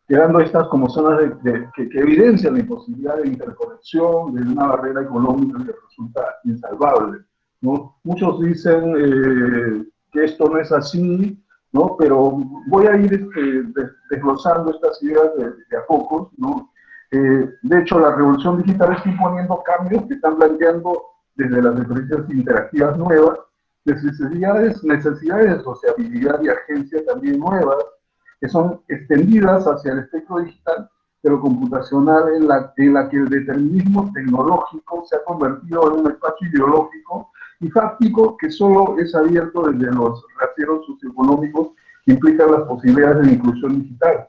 Quedando estas como zonas que evidencian la imposibilidad de interconexión, de una barrera económica que resulta insalvable, ¿no? Muchos dicen que esto no es así, ¿no? Pero voy a ir desglosando estas ideas de a pocos, ¿no? De hecho, la revolución digital está imponiendo cambios que están planteando desde las experiencias interactivas nuevas, necesidades de sociabilidad y agencia también nuevas, que son extendidas hacia el espectro digital, pero computacional, en la que el determinismo tecnológico se ha convertido en un espacio ideológico y fáctico que solo es abierto desde los raseros socioeconómicos que implican las posibilidades de la inclusión digital.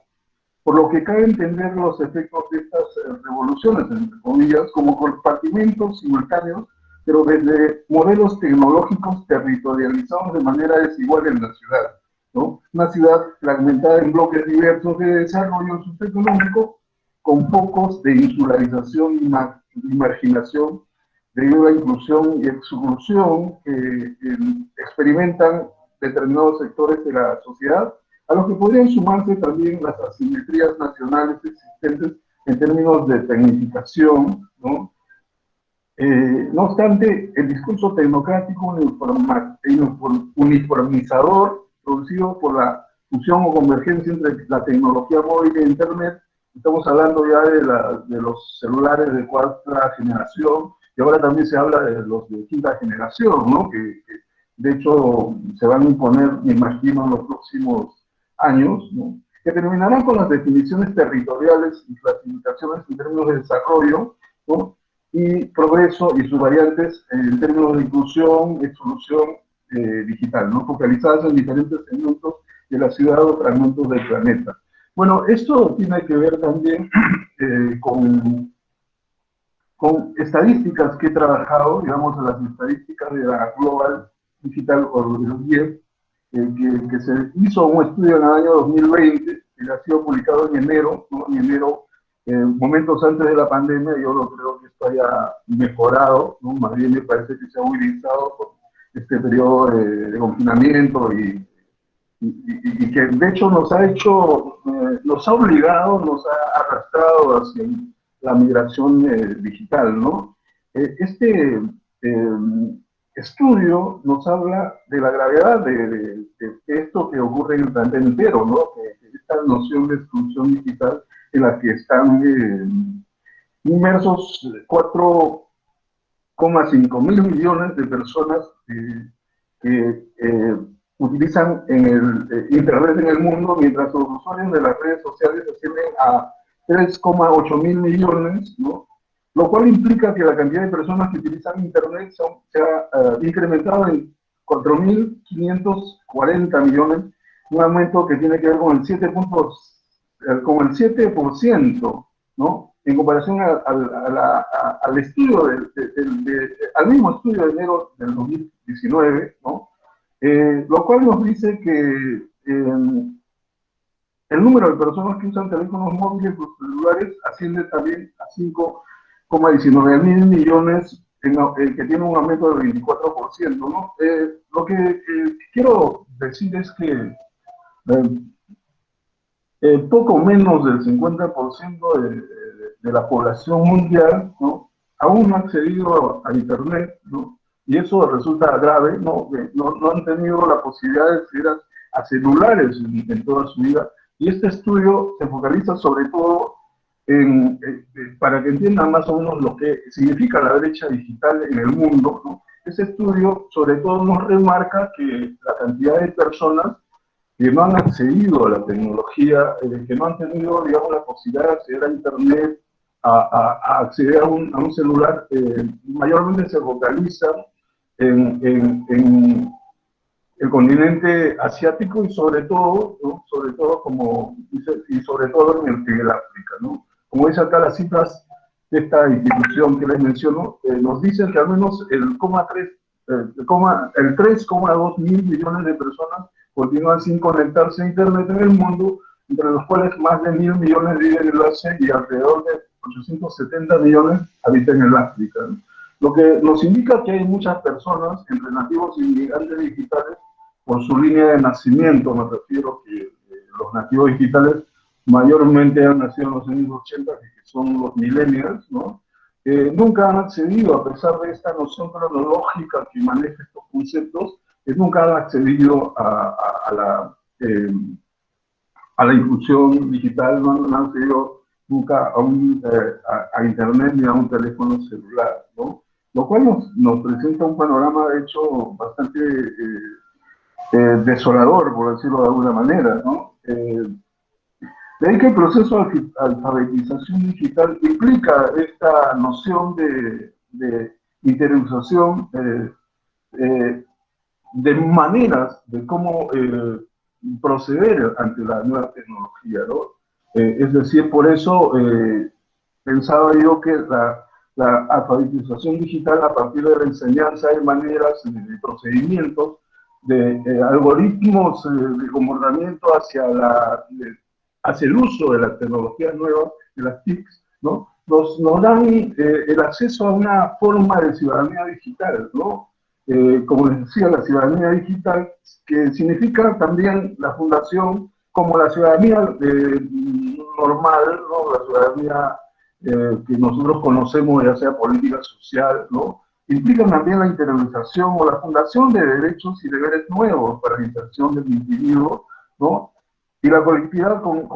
Por lo que cabe entender los efectos de estas revoluciones, entre comillas, como compartimentos simultáneos, pero desde modelos tecnológicos territorializados de manera desigual en la ciudad, ¿no? Una ciudad fragmentada en bloques diversos de desarrollo socioeconómico, con focos de insularización y marginación, debido a la inclusión y exclusión que experimentan determinados sectores de la sociedad, a los que podrían sumarse también las asimetrías nacionales existentes en términos de tecnificación, ¿no? No obstante, el discurso tecnocrático uniformizador producido por la fusión o convergencia entre la tecnología móvil e Internet, estamos hablando ya de los celulares de cuarta generación, y ahora también se habla de los de quinta generación, ¿no? Que de hecho se van a imponer, me imagino, en los próximos años, ¿no? Que terminarán con las definiciones territoriales y clasificaciones en términos de desarrollo, ¿no? Y progreso y sus variantes en términos de inclusión y exclusión digital, ¿no? Focalizadas en diferentes segmentos de la ciudad o fragmentos del planeta. Bueno, esto tiene que ver también con estadísticas que he trabajado, digamos, las estadísticas de la Global Digital Organization, que se hizo un estudio en el año 2020, que ha sido publicado en enero, ¿no? En enero, momentos antes de la pandemia. Yo no creo que esto haya mejorado, ¿no? Más bien me parece que se ha utilizado por este periodo de confinamiento y que de hecho nos ha hecho, nos ha obligado, nos ha arrastrado hacia la migración digital, ¿no? Este estudio nos habla de la gravedad de esto que ocurre en el planeta entero, ¿no? Esta noción de exclusión digital en la que están inmersos 4,5 mil millones de personas que utilizan Internet en el mundo, mientras los usuarios de las redes sociales ascienden a 3,8 mil millones, ¿no? Lo cual implica que la cantidad de personas que utilizan Internet se ha incrementado en 4.540 millones, un aumento que tiene que ver con el 7%, ¿no? En comparación al estudio, al mismo estudio de enero del 2019, ¿no? Lo cual nos dice que el número de personas que usan teléfonos móviles o celulares asciende también a 5 19.000 millones, que tiene un aumento del 24%, ¿no? Lo que quiero decir es que poco menos del 50% de la población mundial, ¿no?, aún no ha accedido a Internet, ¿no? Y eso resulta grave, ¿no? No han tenido la posibilidad de acceder a celulares en toda su vida. Y este estudio se focaliza sobre todo para que entiendan más o menos lo que significa la brecha digital en el mundo, ¿no? Este estudio sobre todo nos remarca que la cantidad de personas que no han accedido a la tecnología, que no han tenido, digamos, la posibilidad de acceder a Internet, a acceder a un celular, mayormente se focaliza en el continente asiático y sobre todo, ¿no?, sobre todo como dice, y sobre todo en el África, ¿no? Como dice acá las cifras de esta institución que les menciono, nos dicen que al menos el 3,2 mil millones de personas continúan sin conectarse a Internet en el mundo, entre los cuales más de 1.000 millones viven en Asia y alrededor de 870 millones habitan en el África, ¿no? Lo que nos indica que hay muchas personas, entre nativos y inmigrantes digitales, por su línea de nacimiento, me refiero que los nativos digitales mayormente han nacido en los años 80, que son los millennials, ¿no? Nunca han accedido, a pesar de esta noción cronológica que maneja estos conceptos, nunca han accedido a la inclusión digital, no han accedido nunca a Internet ni a un teléfono celular, ¿no? Lo cual nos presenta un panorama, de hecho, bastante desolador, por decirlo de alguna manera, ¿no? De ahí que el proceso de alfabetización digital implica esta noción de interiorización de maneras de cómo proceder ante la nueva tecnología, ¿no? Es decir, por eso pensaba yo que la alfabetización digital, a partir de la enseñanza de maneras, de procedimientos, de algoritmos de comportamiento hacia el uso de las tecnologías nuevas, de las TICs, ¿no?, nos dan el acceso a una forma de ciudadanía digital, ¿no? Como les decía, la ciudadanía digital, que significa también la fundación, como la ciudadanía normal, ¿no?, la ciudadanía que nosotros conocemos, ya sea política social, ¿no?, implica también la interiorización o la fundación de derechos y deberes nuevos para la inserción del individuo, ¿no?, y la colectividad con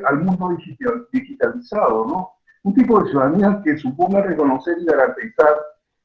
al mundo digitalizado, ¿no? Un tipo de ciudadanía que suponga reconocer y garantizar,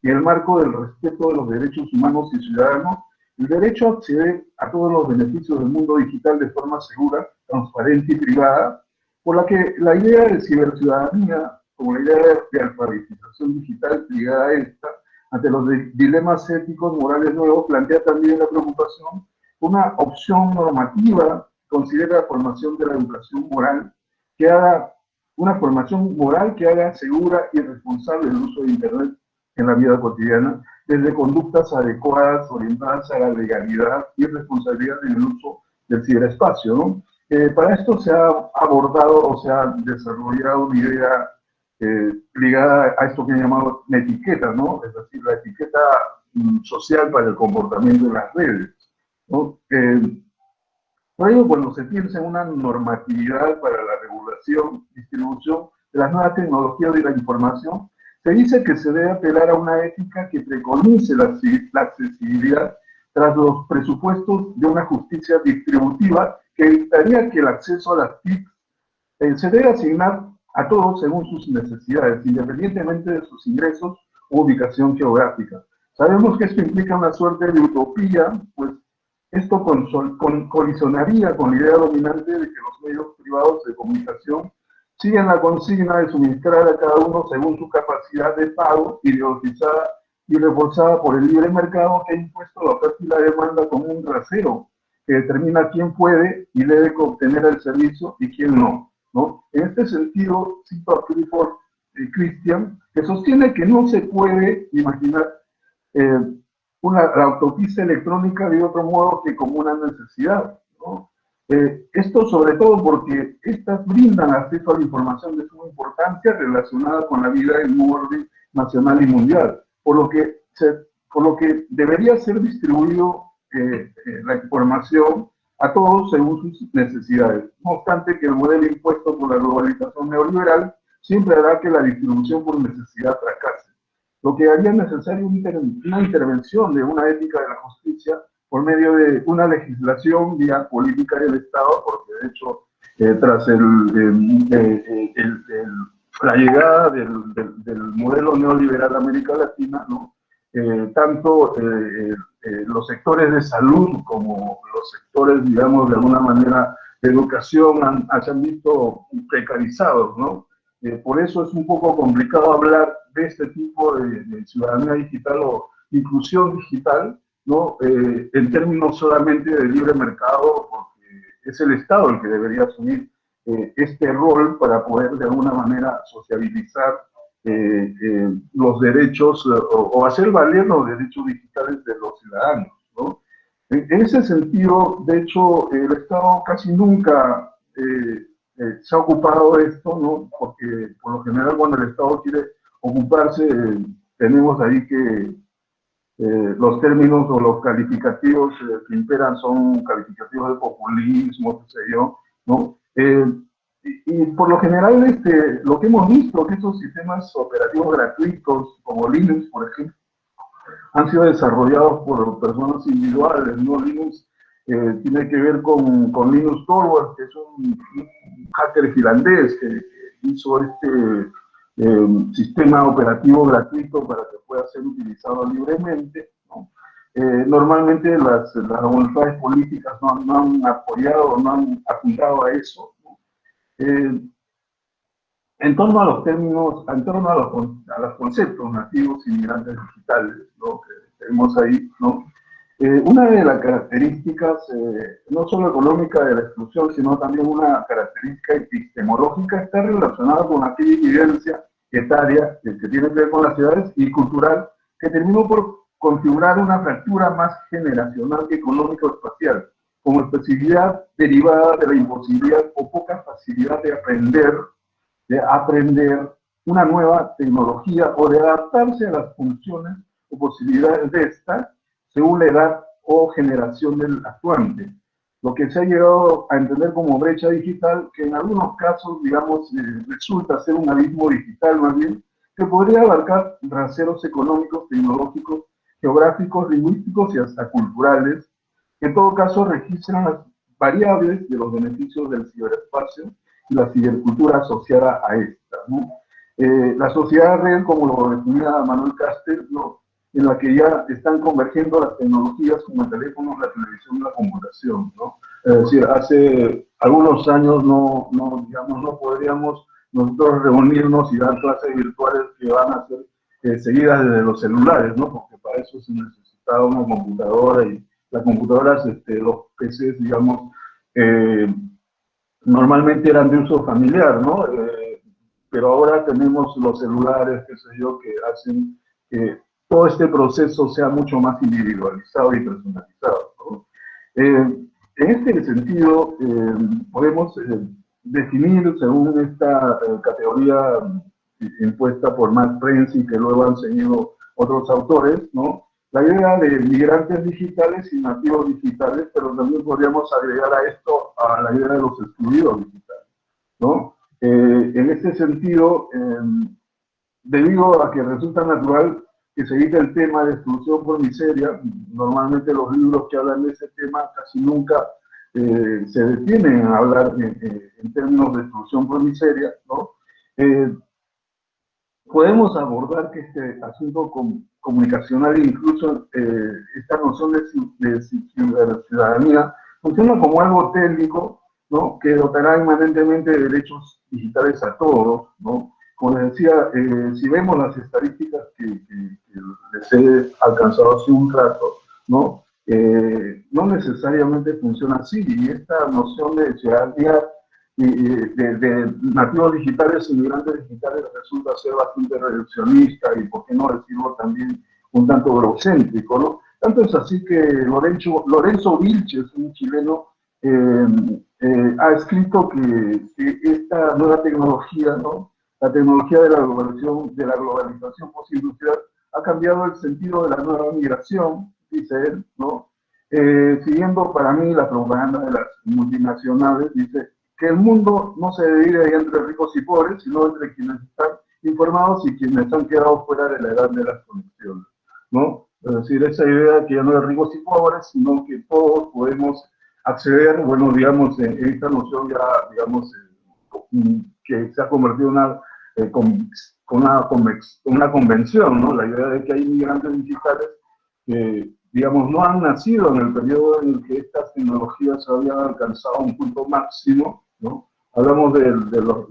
en el marco del respeto de los derechos humanos y ciudadanos, el derecho a acceder a todos los beneficios del mundo digital de forma segura, transparente y privada, por la que la idea de ciberciudadanía, como la idea de alfabetización digital ligada a esta, ante los dilemas éticos, morales nuevos, plantea también la preocupación, una opción normativa considera la formación de la educación moral, que haga una formación moral que haga segura y responsable el uso de Internet en la vida cotidiana, desde conductas adecuadas, orientadas a la legalidad y responsabilidad en el uso del ciberespacio, ¿no? Para esto se ha abordado o se ha desarrollado una idea ligada a esto que he llamado la etiqueta, ¿no? Es decir, la etiqueta social para el comportamiento de las redes, ¿no? Por ello, cuando se piensa en una normatividad para la regulación y distribución de las nuevas tecnologías de la información, se dice que se debe apelar a una ética que preconice la accesibilidad tras los presupuestos de una justicia distributiva que evitaría que el acceso a las TIC se debe asignar a todos según sus necesidades, independientemente de sus ingresos u ubicación geográfica. Sabemos que esto implica una suerte de utopía, pues esto colisionaría con la idea dominante de que los medios privados de comunicación siguen la consigna de suministrar a cada uno según su capacidad de pago, ideologizada y reforzada por el libre mercado que ha impuesto la oferta y la demanda como un rasero que determina quién puede y debe obtener el servicio y quién no, ¿no? En este sentido, cito a Clifford Christian, que sostiene que no se puede imaginar la autopista electrónica de otro modo que como una necesidad, ¿no? Esto sobre todo porque estas brindan acceso a la información de suma importancia relacionada con la vida en un orden nacional y mundial, por lo que debería ser distribuido la información a todos según sus necesidades. No obstante que el modelo impuesto por la globalización neoliberal siempre hará que la distribución por necesidad fracase, lo que haría necesario una intervención de una ética de la justicia por medio de una legislación vía política del Estado, porque de hecho, tras la llegada del modelo neoliberal a América Latina, ¿no? Tanto los sectores de salud como los sectores, digamos, de alguna manera, de educación se han visto precarizados, ¿no? Por eso es un poco complicado hablar de este tipo de ciudadanía digital o inclusión digital, ¿no? En términos solamente de libre mercado, porque es el Estado el que debería asumir este rol para poder de alguna manera sociabilizar los derechos o hacer valer los derechos digitales de los ciudadanos, ¿no? En ese sentido, de hecho, el Estado casi nunca se ha ocupado de esto, ¿no? Porque por lo general cuando el Estado quiere ocuparse, tenemos ahí que los términos o los calificativos que imperan son calificativos de populismo, qué sé yo, ¿no? Y por lo general, lo que hemos visto, que estos sistemas operativos gratuitos, como Linux, por ejemplo, han sido desarrollados por personas individuales, ¿no? Linux tiene que ver con Linus Torvalds, que es un hacker finlandés que hizo sistema operativo gratuito para que pueda ser utilizado libremente, ¿no? Normalmente las voluntades políticas no han apoyado, no han apuntado a eso, ¿no? En torno a los términos, en torno a los conceptos nativos inmigrantes digitales, ¿no? Que tenemos ahí, ¿no? Una de las características, no solo económica de la exclusión, sino también una característica epistemológica, está relacionada con aquella evidencia etaria que tiene que ver con las ciudades y cultural, que terminó por configurar una fractura más generacional que económico-espacial, como especificidad derivada de la imposibilidad o poca facilidad de aprender una nueva tecnología o de adaptarse a las funciones o posibilidades de esta, según la edad o generación del actuante. Lo que se ha llegado a entender como brecha digital, que en algunos casos, digamos, resulta ser un abismo digital más bien, que podría abarcar raseros económicos, tecnológicos, geográficos, lingüísticos y hasta culturales, que en todo caso registran las variables de los beneficios del ciberespacio y la cibercultura asociada a esta, ¿no? La sociedad real, como lo definía Manuel Castells, ¿no? En la que ya están convergiendo las tecnologías como el teléfono, la televisión y la computación, ¿no? Es decir, hace algunos años no podríamos nosotros reunirnos y dar clases virtuales que van a ser seguidas desde los celulares, ¿no? Porque para eso se necesitaba una computadora y las computadoras, los PCs, digamos, normalmente eran de uso familiar, ¿no? Pero ahora tenemos los celulares, qué sé yo, que hacen que todo este proceso sea mucho más individualizado y personalizado, ¿no? En este sentido, podemos definir, según esta categoría impuesta por Matt Renzi, que luego han seguido otros autores, ¿no? La idea de migrantes digitales y nativos digitales, pero también podríamos agregar a esto a la idea de los excluidos digitales, ¿no? En este sentido, debido a que resulta natural que se evite el tema de exclusión por miseria, normalmente los libros que hablan de ese tema casi nunca se detienen a hablar en términos de exclusión por miseria, ¿no? Podemos abordar que este asunto comunicacional e incluso esta noción de ciudadanía funciona como algo técnico, ¿no? Que dotará inmanentemente de derechos digitales a todos, ¿no? Como les decía, si vemos las estadísticas que les he alcanzado hace un rato, ¿no? No necesariamente funciona así, y esta noción de ciudadanía de nativos digitales y migrantes digitales resulta ser bastante reduccionista y, por qué no decirlo, también un tanto eurocéntrico, ¿no? Tanto es así que Lorenzo Vilches, un chileno, ha escrito que esta nueva tecnología, ¿no? La tecnología de la globalización postindustrial ha cambiado el sentido de la nueva migración, dice él, ¿no? Siguiendo para mí la propaganda de las multinacionales, dice que el mundo no se divide entre ricos y pobres, sino entre quienes están informados y quienes han quedado fuera de la edad de las conexiones, ¿no? Es decir, esa idea que ya no es ricos y pobres, sino que todos podemos acceder, bueno, digamos, en esta noción ya, digamos, que se ha convertido en una convención, ¿no? La idea de que hay inmigrantes digitales que, digamos, no han nacido en el periodo en el que estas tecnologías habían alcanzado un punto máximo, ¿no? Hablamos de los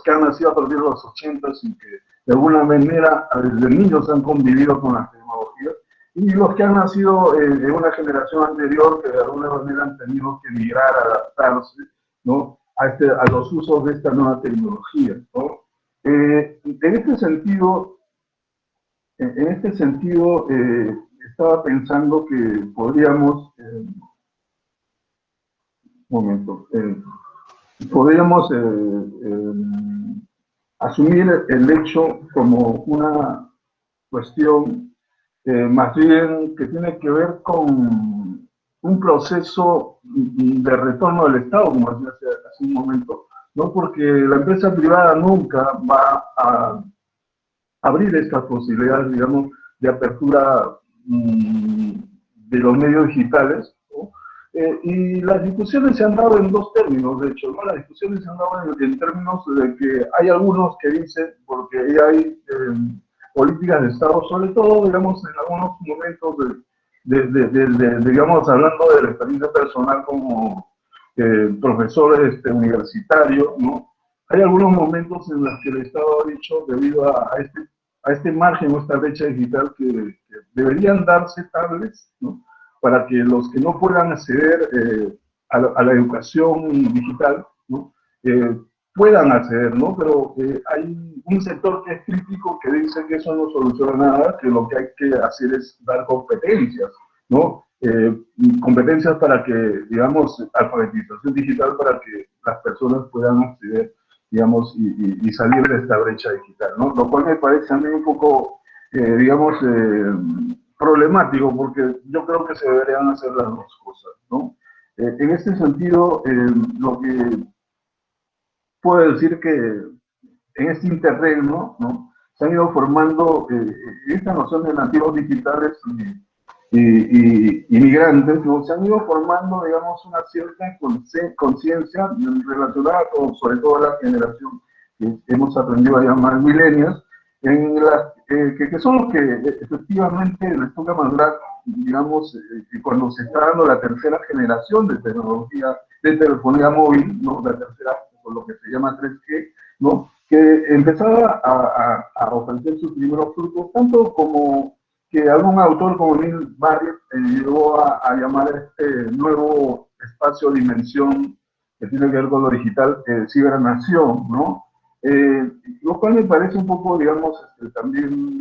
que han nacido a partir de los 80 y que de alguna manera desde niños han convivido con las tecnologías, y los que han nacido en una generación anterior que de alguna manera han tenido que migrar, adaptarse, ¿no? A los usos de esta nueva tecnología, ¿no? En este sentido, estaba pensando que podríamos, asumir el hecho como una cuestión más bien que tiene que ver con un proceso de retorno del Estado, como decía hace un momento, ¿no? Porque la empresa privada nunca va a abrir estas posibilidades, digamos, de apertura de los medios digitales, ¿no? Y las discusiones se han dado en dos términos, de hecho, ¿no? Las discusiones se han dado en términos de que hay algunos que dicen, porque hay políticas de Estado, sobre todo, digamos, en algunos momentos digamos, hablando de la experiencia personal como profesor universitario, ¿no? Hay algunos momentos en los que el Estado ha dicho, debido a este margen o esta brecha digital, que deberían darse tablets, ¿no? Para que los que no puedan acceder a la educación digital, ¿no? Puedan acceder, ¿no? Pero hay un sector que es crítico que dice que eso no soluciona nada, que lo que hay que hacer es dar competencias, ¿no? Competencias para que, digamos, alfabetización digital para que las personas puedan acceder, digamos, y salir de esta brecha digital, ¿no? Lo cual me parece a mí un poco, digamos, problemático, porque yo creo que se deberían hacer las dos cosas, ¿no? En este sentido, lo que puedo decir que en este interregno, ¿no? Se han ido formando esta noción de nativos digitales y migrantes, ¿no? Se han ido formando, digamos, una cierta conciencia relacionada con, sobre todo, la generación que hemos aprendido a llamar millennials, que son los que efectivamente les toca madurar, digamos, cuando se está dando la tercera generación de tecnología, de telefonía móvil, ¿no? La tercera, por lo que se llama 3G, ¿no? Que empezaba a ofrecer sus primeros frutos, tanto como que algún autor como Neil Barrett llegó a llamar este nuevo espacio dimensión que tiene que ver con lo digital, cibernación, ¿no? Lo cual me parece un poco, digamos, también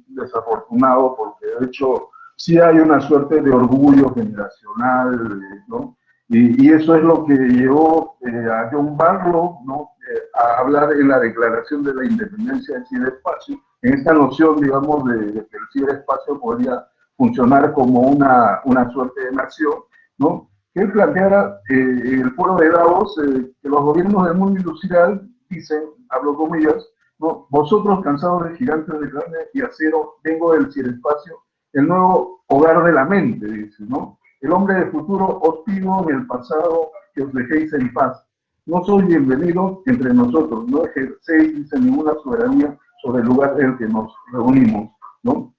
desafortunado, porque de hecho sí hay una suerte de orgullo generacional, ¿no? Y eso es lo que llevó a John Barlow, ¿no? A hablar en la Declaración de la Independencia del Ciberespacio, en esta noción, digamos, de que el ciberespacio podría funcionar como una suerte de nación, ¿no? Que él planteara en el foro de Davos que los gobiernos del mundo industrial dicen, hablo comillas, ¿no? Vosotros cansados de gigantes de carne y acero, vengo del ciberespacio, el nuevo hogar de la mente, dice, ¿no? El hombre del futuro os pido en el pasado que os dejéis en paz. No sois bienvenidos entre nosotros, no ejercéis, dice, ninguna soberanía sobre el lugar en el que nos reunimos, ¿no?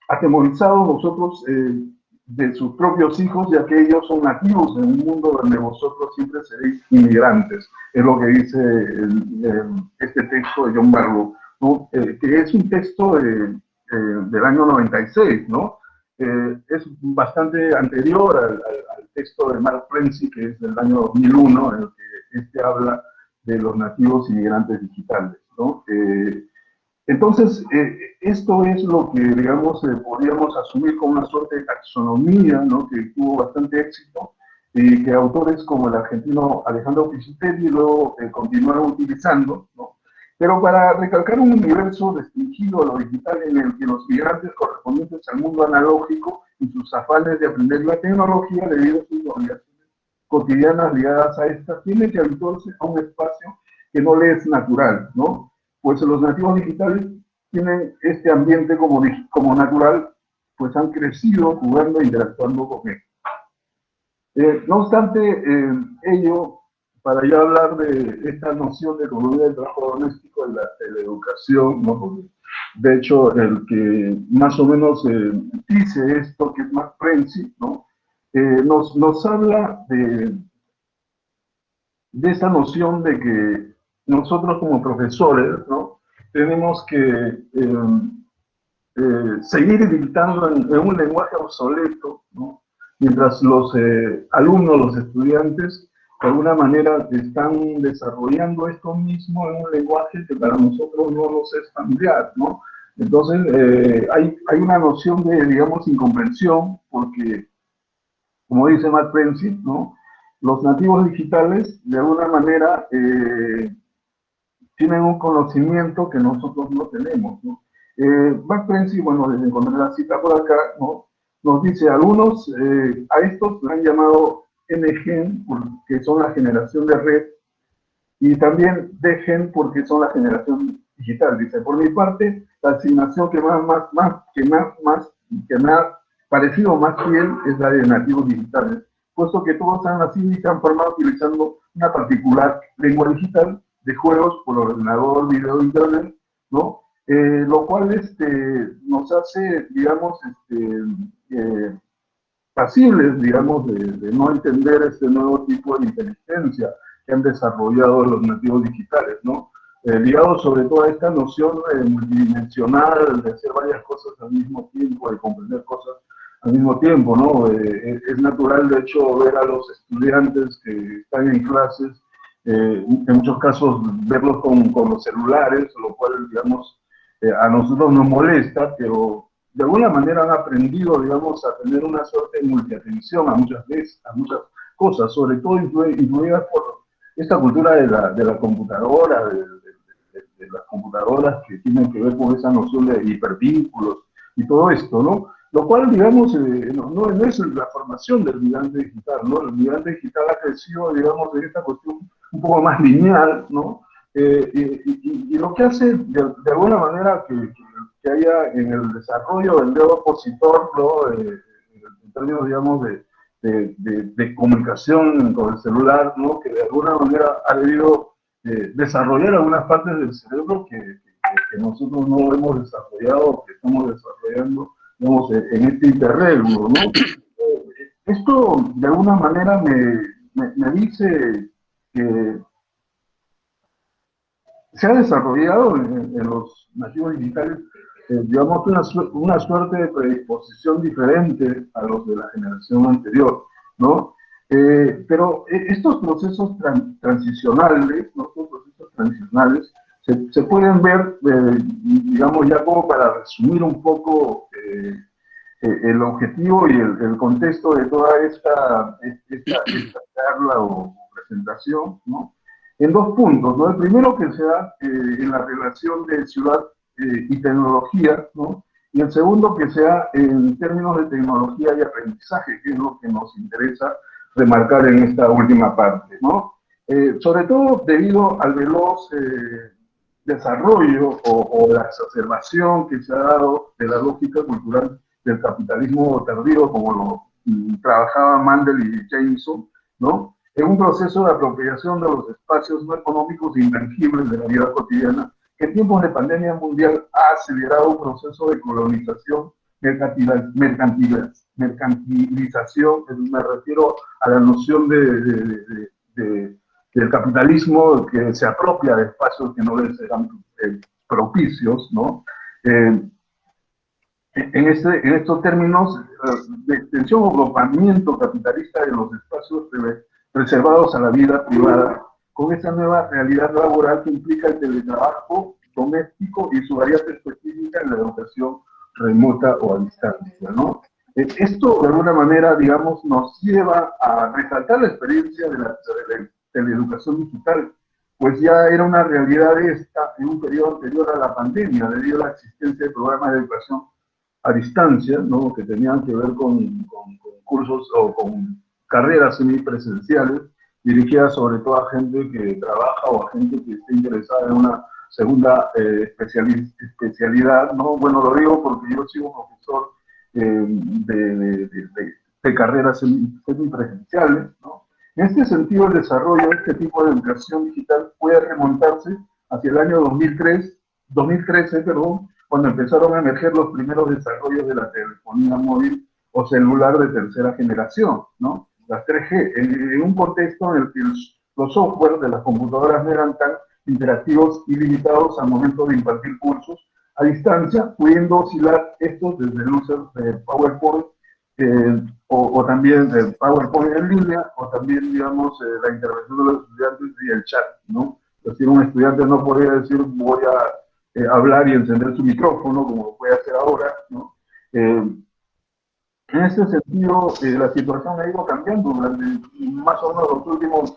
Atemorizados vosotros de sus propios hijos, ya que ellos son nativos en un mundo donde vosotros siempre seréis inmigrantes, es lo que dice este texto de John Barlow, ¿no? Que es un texto del año 96, ¿no? Es bastante anterior al texto de Mark Prensi, que es del año 2001, en el que habla de los nativos inmigrantes digitales, ¿no? Entonces, esto es lo que, digamos, podríamos asumir como una suerte de taxonomía, ¿no? Que tuvo bastante éxito y que autores como el argentino Alejandro Piscitelli luego continuaron utilizando, ¿no? Pero para recalcar un universo restringido a lo digital en el que los migrantes correspondientes al mundo analógico y sus afanes de aprender la tecnología debido a sus obligaciones cotidianas ligadas a esta, tienen que habituarse a un espacio que no les es natural, ¿no? Pues los nativos digitales tienen este ambiente como natural, pues han crecido jugando e interactuando con él. No obstante ello, para ya hablar de esta noción de economía del trabajo doméstico en la teleeducación, ¿no? Porque, de hecho, el que más o menos dice esto, que es Mark Prensi, ¿no? Nos habla de esta noción de que nosotros como profesores, ¿no? Tenemos que seguir dictando en un lenguaje obsoleto, ¿no? Mientras los alumnos, los estudiantes, de alguna manera están desarrollando esto mismo en un lenguaje que para nosotros no nos es familiar, ¿no? Entonces, hay una noción de, digamos, incomprensión, porque, como dice Matt Prensi, ¿no? Los nativos digitales, de alguna manera, tienen un conocimiento que nosotros no tenemos, ¿no? Matt Prensi, bueno, les encontré la cita por acá, ¿no? Nos dice, algunos a estos le han llamado N-Gen, porque son la generación de red, y también D-Gen, porque son la generación digital. Dice, por mi parte, la asignación que me ha parecido más fiel es la de nativos digitales, puesto que todos han nacido y se han formado utilizando una particular lengua digital de juegos por ordenador, video, internet, ¿no? Lo cual nos hace, digamos, pasibles, digamos, de no entender este nuevo tipo de inteligencia que han desarrollado los nativos digitales, ¿no? Ligado sobre todo a esta noción multidimensional de hacer varias cosas al mismo tiempo, de comprender cosas al mismo tiempo, ¿no? Es natural, de hecho, ver a los estudiantes que están en clases, en muchos casos verlos con los celulares, lo cual, digamos, a nosotros nos molesta, pero de alguna manera han aprendido, digamos, a tener una suerte de multiatención a muchas veces, a muchas cosas, sobre todo influidas por esta cultura de la computadora, de las computadoras que tienen que ver con esa noción de hipervínculos y todo esto, ¿no? Lo cual, digamos, no es la formación del migrante digital, ¿no? El migrante digital ha crecido, digamos, en esta cuestión un poco más lineal, ¿no? Y lo que hace, de alguna manera, que haya en el desarrollo del dedo opositor, ¿no? En términos, digamos, de comunicación con el celular, ¿no? Que de alguna manera ha debido desarrollar algunas partes del cerebro que nosotros no hemos desarrollado, que estamos desarrollando, digamos, en este interregno, ¿no? Esto, de alguna manera, me dice que se ha desarrollado en los nativos digitales, digamos, una suerte de predisposición diferente a los de la generación anterior, ¿no? Pero estos procesos transicionales, ¿no? Estos procesos transicionales se pueden ver, digamos, ya como para resumir un poco el objetivo y el contexto de toda esta charla o presentación, ¿no? En dos puntos, ¿no? El primero que se da en la relación de ciudad y tecnología, ¿no? Y el segundo que se da en términos de tecnología y aprendizaje, que es lo que nos interesa remarcar en esta última parte, ¿no? Sobre todo debido al veloz desarrollo o la exacerbación que se ha dado de la lógica cultural del capitalismo tardío, como lo trabajaba Mandel y Jameson, ¿no? En un proceso de apropiación de los espacios no económicos e intangibles de la vida cotidiana, que en tiempos de pandemia mundial ha acelerado un proceso de colonización, mercantilización, me refiero a la noción del capitalismo que se apropia de espacios que no les serán propicios, ¿no? En estos términos de extensión o agrupamiento capitalista de los espacios reservados a la vida privada, con esa nueva realidad laboral que implica el teletrabajo doméstico y su variante específica en la educación remota o a distancia, ¿no? Esto, de alguna manera, digamos, nos lleva a resaltar la experiencia de la teleeducación digital, pues ya era una realidad esta en un periodo anterior a la pandemia, debido a la existencia de programas de educación a distancia, ¿no? Que tenían que ver con cursos o con carreras semipresenciales, dirigidas sobre todo a gente que trabaja o a gente que esté interesada en una segunda especialidad, ¿no? Bueno, lo digo porque yo soy un profesor de carreras semipresenciales, ¿no? En este sentido, el desarrollo de este tipo de educación digital puede remontarse hacia el año 2013, perdón, cuando empezaron a emerger los primeros desarrollos de la telefonía móvil o celular de tercera generación, ¿no? Las 3G, en un contexto en el que los software de las computadoras no eran tan interactivos y limitados al momento de impartir cursos a distancia, pudiendo oscilar estos desde el uso de PowerPoint o también el PowerPoint en línea, o también, digamos, la intervención de los estudiantes y el chat, ¿no? Es decir, un estudiante no podría decir voy a hablar y encender su micrófono, como lo puede hacer ahora, ¿no? En ese sentido, la situación ha ido cambiando durante más o menos los últimos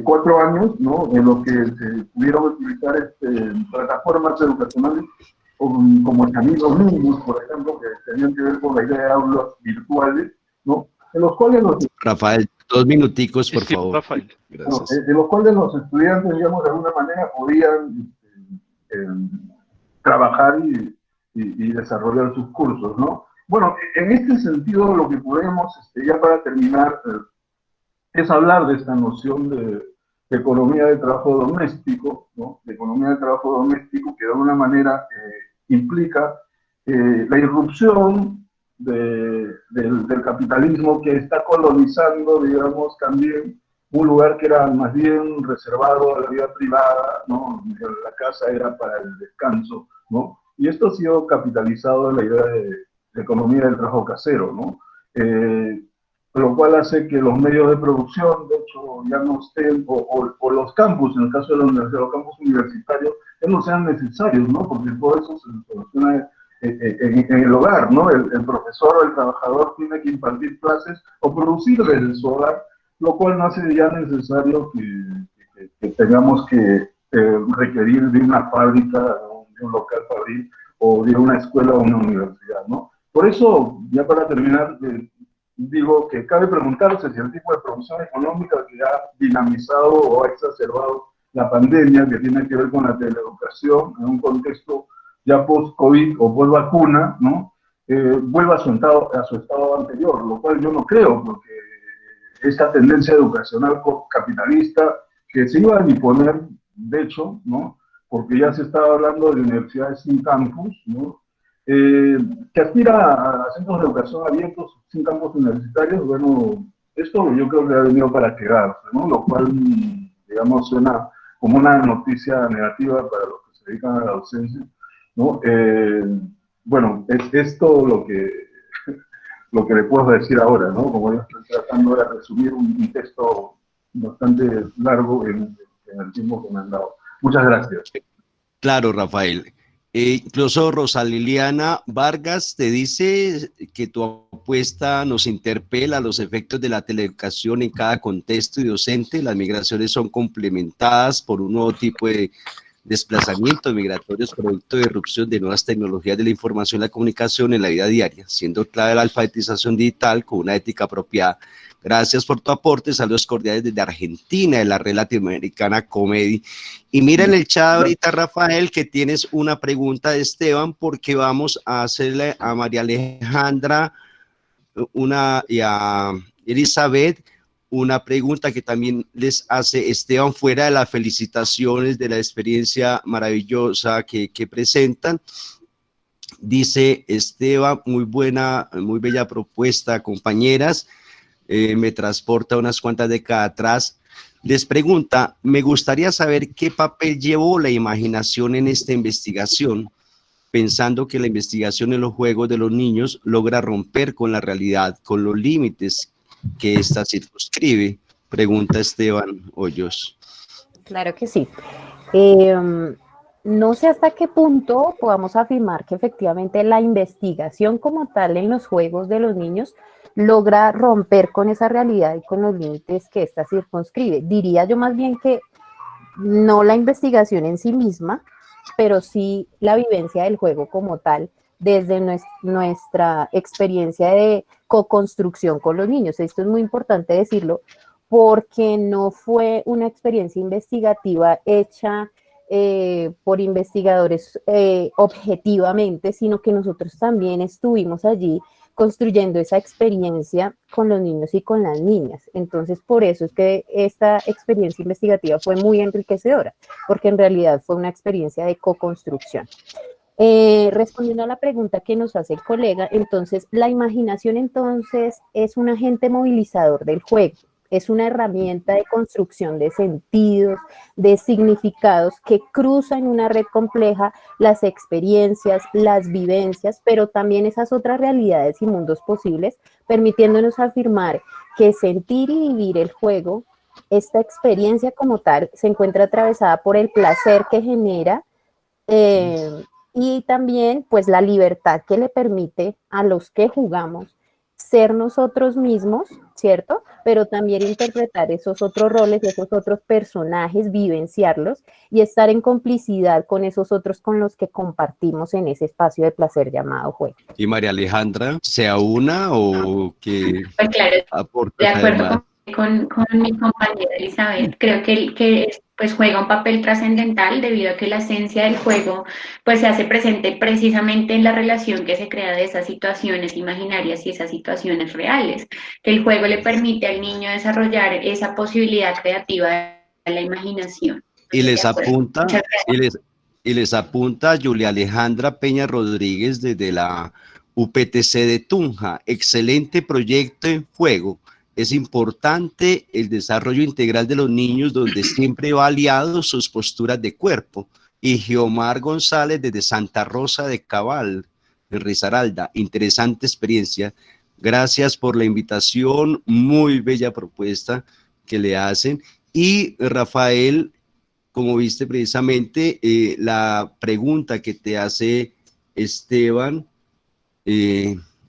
4 años, ¿no? En los que se pudieron utilizar plataformas educacionales como Camino Mínimos, por ejemplo, que tenían que ver con la idea de aulas virtuales, ¿no? En los cuales Rafael, 2 minuticos, por Sí, favor. Rafael. Gracias. en los cuales los estudiantes, digamos, de alguna manera podían trabajar y desarrollar sus cursos, ¿no? Bueno, en este sentido, lo que podemos, ya para terminar, es hablar de esta noción de economía de trabajo doméstico, ¿no? De economía de trabajo doméstico que de alguna manera implica la irrupción del capitalismo que está colonizando, digamos, también un lugar que era más bien reservado a la vida privada, ¿no? La casa era para el descanso, ¿no? Y esto ha sido capitalizado en la idea de economía del trabajo casero, ¿no? Lo cual hace que los medios de producción, de hecho, ya no estén, o los campus, en el caso de la universidad, los campus universitarios, ya no sean necesarios, ¿no? Porque todo eso se soluciona en el hogar, ¿no? El profesor o el trabajador tiene que impartir clases o producir desde su hogar, lo cual no hace ya necesario que tengamos que requerir de una fábrica, de un local fabril, o de una escuela o una universidad, ¿no? Por eso, ya para terminar, digo que cabe preguntarse si el tipo de producción económica que ha dinamizado o ha exacerbado la pandemia, que tiene que ver con la teleeducación, en un contexto ya post-COVID o post-vacuna, ¿no? Vuelva a su estado anterior, lo cual yo no creo, porque esta tendencia educacional capitalista que se iba a imponer, de hecho, ¿no? Porque ya se estaba hablando de universidades sin campus, ¿no? Que aspira a centros de educación abiertos sin campus universitarios. Bueno, esto yo creo que ha venido para quedarse, ¿no? Lo cual, digamos, suena como una noticia negativa para los que se dedican a la docencia, ¿no? Bueno, es esto lo que le puedo decir ahora, ¿no? Como yo estoy tratando de resumir un texto bastante largo en el tiempo que me han dado. Muchas gracias. Claro, Rafael. Incluso Rosa Liliana Vargas te dice que tu apuesta nos interpela los efectos de la teleeducación en cada contexto y docente. Las migraciones son complementadas por un nuevo tipo de desplazamientos migratorios producto de irrupción de nuevas tecnologías de la información y la comunicación en la vida diaria, siendo clave la alfabetización digital con una ética apropiada. Gracias por tu aporte, saludos cordiales desde Argentina, de la red latinoamericana Comedy. Y mira en el chat ahorita, Rafael, que tienes una pregunta de Esteban, porque vamos a hacerle a María Alejandra y a Elizabeth una pregunta que también les hace Esteban, fuera de las felicitaciones de la experiencia maravillosa que presentan. Dice Esteban, muy buena, muy bella propuesta, compañeras. Me transporta unas cuantas décadas atrás. Les pregunta, me gustaría saber qué papel llevó la imaginación en esta investigación, pensando que la investigación en los juegos de los niños logra romper con la realidad, con los límites que ésta circunscribe. Pregunta Esteban Hoyos. Claro que sí. no sé hasta qué punto podamos afirmar que efectivamente la investigación como tal en los juegos de los niños logra romper con esa realidad y con los límites que ésta circunscribe. Diría yo más bien que no la investigación en sí misma, pero sí la vivencia del juego como tal, desde nuestra experiencia de co-construcción con los niños. Esto es muy importante decirlo, porque no fue una experiencia investigativa hecha por investigadores objetivamente, sino que nosotros también estuvimos allí construyendo esa experiencia con los niños y con las niñas. Entonces, por eso es que esta experiencia investigativa fue muy enriquecedora, porque en realidad fue una experiencia de co-construcción. Respondiendo a la pregunta que nos hace el colega, entonces, la imaginación entonces es un agente movilizador del juego, es una herramienta de construcción de sentidos, de significados que cruza en una red compleja las experiencias, las vivencias, pero también esas otras realidades y mundos posibles, permitiéndonos afirmar que sentir y vivir el juego, esta experiencia como tal, se encuentra atravesada por el placer que genera y también pues la libertad que le permite a los que jugamos ser nosotros mismos, ¿cierto? Pero también interpretar esos otros roles, esos otros personajes, vivenciarlos y estar en complicidad con esos otros con los que compartimos en ese espacio de placer llamado juego. ¿Y María Alejandra, sea una o que Pues claro, aporta de acuerdo además? con mi compañera Elizabeth, creo que pues juega un papel trascendental debido a que la esencia del juego pues se hace presente precisamente en la relación que se crea de esas situaciones imaginarias y esas situaciones reales, que el juego le permite al niño desarrollar esa posibilidad creativa de la imaginación. Y les De acuerdo. apunta, Muchas gracias. y les apunta Julia Alejandra Peña Rodríguez desde la UPTC de Tunja. Excelente proyecto en juego. Es importante el desarrollo integral de los niños, donde siempre va aliado sus posturas de cuerpo. Y Geomar González desde Santa Rosa de Cabal, de Risaralda. Interesante experiencia. Gracias por la invitación. Muy bella propuesta que le hacen. Y Rafael, como viste precisamente, la pregunta que te hace Esteban,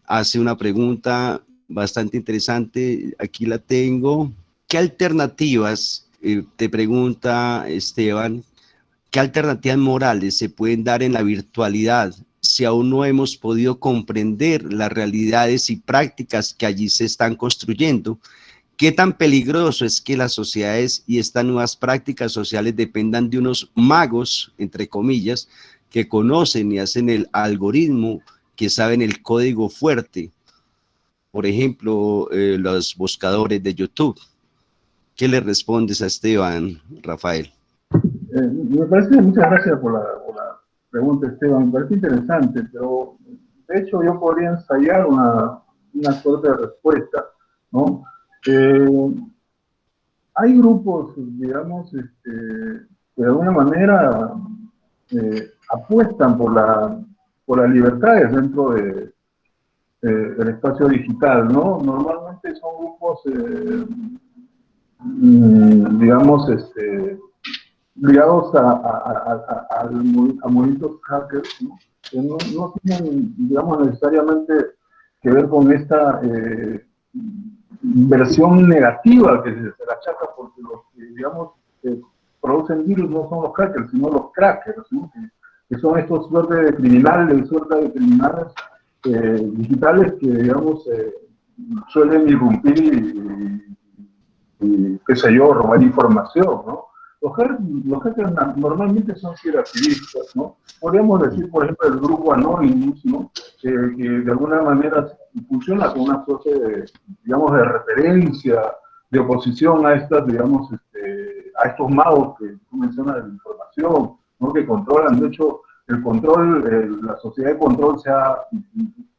hace una pregunta bastante interesante, aquí la tengo. ¿Qué alternativas, te pregunta Esteban, qué alternativas morales se pueden dar en la virtualidad si aún no hemos podido comprender las realidades y prácticas que allí se están construyendo? ¿Qué tan peligroso es que las sociedades y estas nuevas prácticas sociales dependan de unos magos, entre comillas, que conocen y hacen el algoritmo, que saben el código fuerte? Por ejemplo, los buscadores de YouTube. ¿Qué le respondes a Esteban, Rafael? Me parece, muchas gracias por la pregunta, Esteban. Me parece interesante, pero de hecho yo podría ensayar una suerte de respuesta, ¿no? Hay grupos, digamos, que de alguna manera apuestan por las libertades dentro del espacio digital, ¿no? Normalmente son grupos, digamos, ligados a movimientos hackers, ¿no? Que no tienen, digamos, necesariamente que ver con esta versión negativa que se le achaca, porque los que, digamos, producen virus no son los hackers, sino los crackers, ¿no? Que son estos suerte de criminales digitales que, digamos, suelen irrumpir y, qué sé yo, robar información, ¿no? Los hackers normalmente son ciberactivistas, ¿no? Podríamos decir, por ejemplo, el grupo Anonymous, ¿no? Que de alguna manera funciona como una suerte de, digamos, de referencia, de oposición a estas, digamos, a estos magos que tú mencionas de la información, ¿no? Que controlan. De hecho, el control, la sociedad de control se ha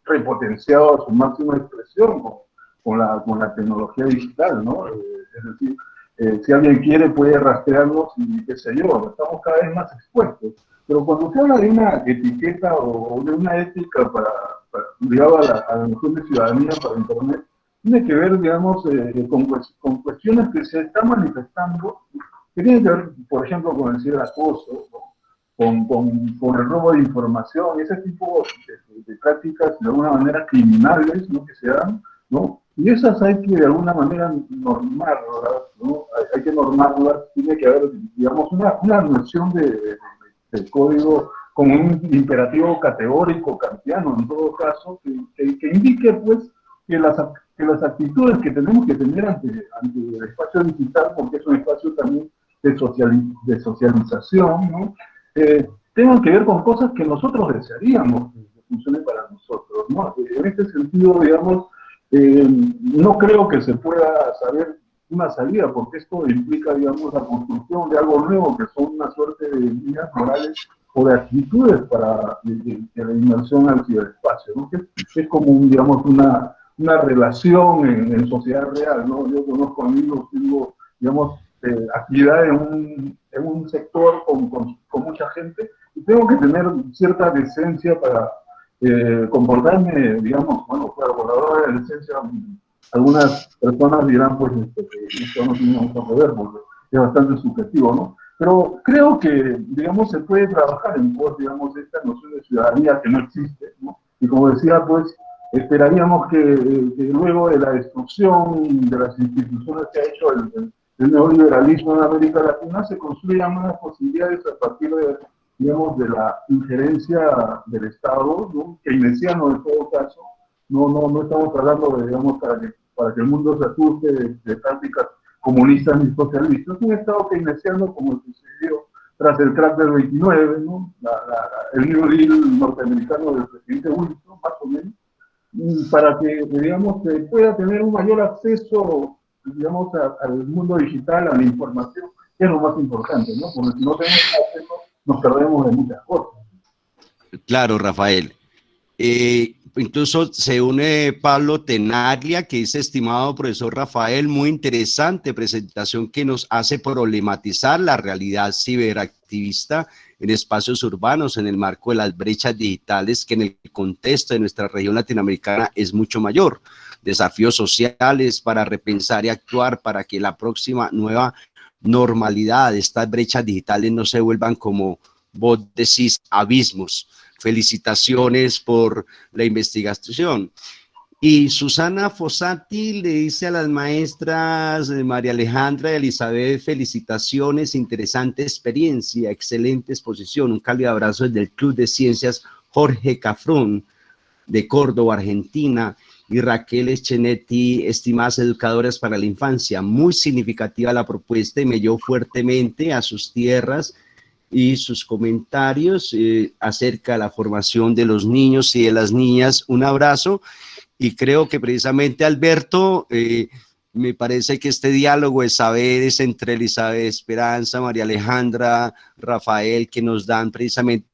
repotenciado a su máxima expresión con la tecnología digital, ¿no? Es decir, si alguien quiere puede rastrearnos y qué sé yo, estamos cada vez más expuestos. Pero cuando se habla de una etiqueta o de una ética ligada a la noción de ciudadanía para Internet, tiene que ver, digamos, con cuestiones que se están manifestando, que tienen que ver, por ejemplo, con el ciberacoso, ¿no? con el robo de información, ese tipo de prácticas de alguna manera criminales, ¿no?, que se dan, ¿no? Y esas hay que de alguna manera normarlas, ¿no? Hay que normarlas, tiene que haber, digamos, una noción del código como un imperativo categórico kantiano, en todo caso, que indique, pues, que las actitudes que tenemos que tener ante el espacio digital, porque es un espacio también de socialización, ¿no? Tengan que ver con cosas que nosotros desearíamos que funcionen para nosotros, ¿no? En este sentido, digamos, no creo que se pueda saber una salida, porque esto implica, digamos, la construcción de algo nuevo, que son una suerte de líneas morales o de actitudes para de la inmersión al ciberespacio, ¿no? Que es como, digamos, una relación en sociedad real, ¿no? Yo conozco amigos, tengo, digamos, actividad en un sector con mucha gente, y tengo que tener cierta decencia para comportarme, digamos, bueno, claro, con la hora de decencia, algunas personas dirán, pues, que esto no tiene mucho poder, porque es bastante subjetivo, ¿no? Pero creo que, digamos, se puede trabajar en pos, digamos, esta noción de ciudadanía que no existe, ¿no? Y como decía, pues, esperaríamos que luego de la destrucción de las instituciones que ha hecho el neoliberalismo en América Latina, se construyan unas posibilidades a partir de, digamos, de la injerencia del Estado, ¿no?, keynesiano en todo caso. No estamos hablando de, digamos, para que el mundo se asuste de prácticas comunistas ni socialistas. Es un Estado keynesiano como el que se dio tras el crack del 29, ¿no? El New Deal norteamericano del presidente Wilson, más o menos, para que, digamos, se pueda tener un mayor acceso, digamos, al mundo digital, a la información, que es lo más importante, ¿no? Porque si no tenemos acceso, nos perdemos de muchas cosas. Claro, Rafael. Incluso se une Pablo Tenaglia, que dice: estimado profesor Rafael, muy interesante presentación que nos hace problematizar la realidad ciberactivista en espacios urbanos en el marco de las brechas digitales, que en el contexto de nuestra región latinoamericana es mucho mayor. Desafíos sociales para repensar y actuar para que la próxima nueva normalidad de estas brechas digitales no se vuelvan, como vos decís, abismos. Felicitaciones por la investigación. Y Susana Fossati le dice a las maestras María Alejandra y Elizabeth: felicitaciones, interesante experiencia, excelente exposición. Un cálido abrazo desde el Club de Ciencias Jorge Cafrún de Córdoba, Argentina. Y Raquel Echenetti: estimadas educadoras para la infancia, muy significativa la propuesta y me llevó fuertemente a sus tierras, y sus comentarios acerca de la formación de los niños y de las niñas. Un abrazo. Y creo que precisamente, Alberto, me parece que este diálogo de saberes entre Elizabeth Esperanza, María Alejandra, Rafael, que nos dan precisamente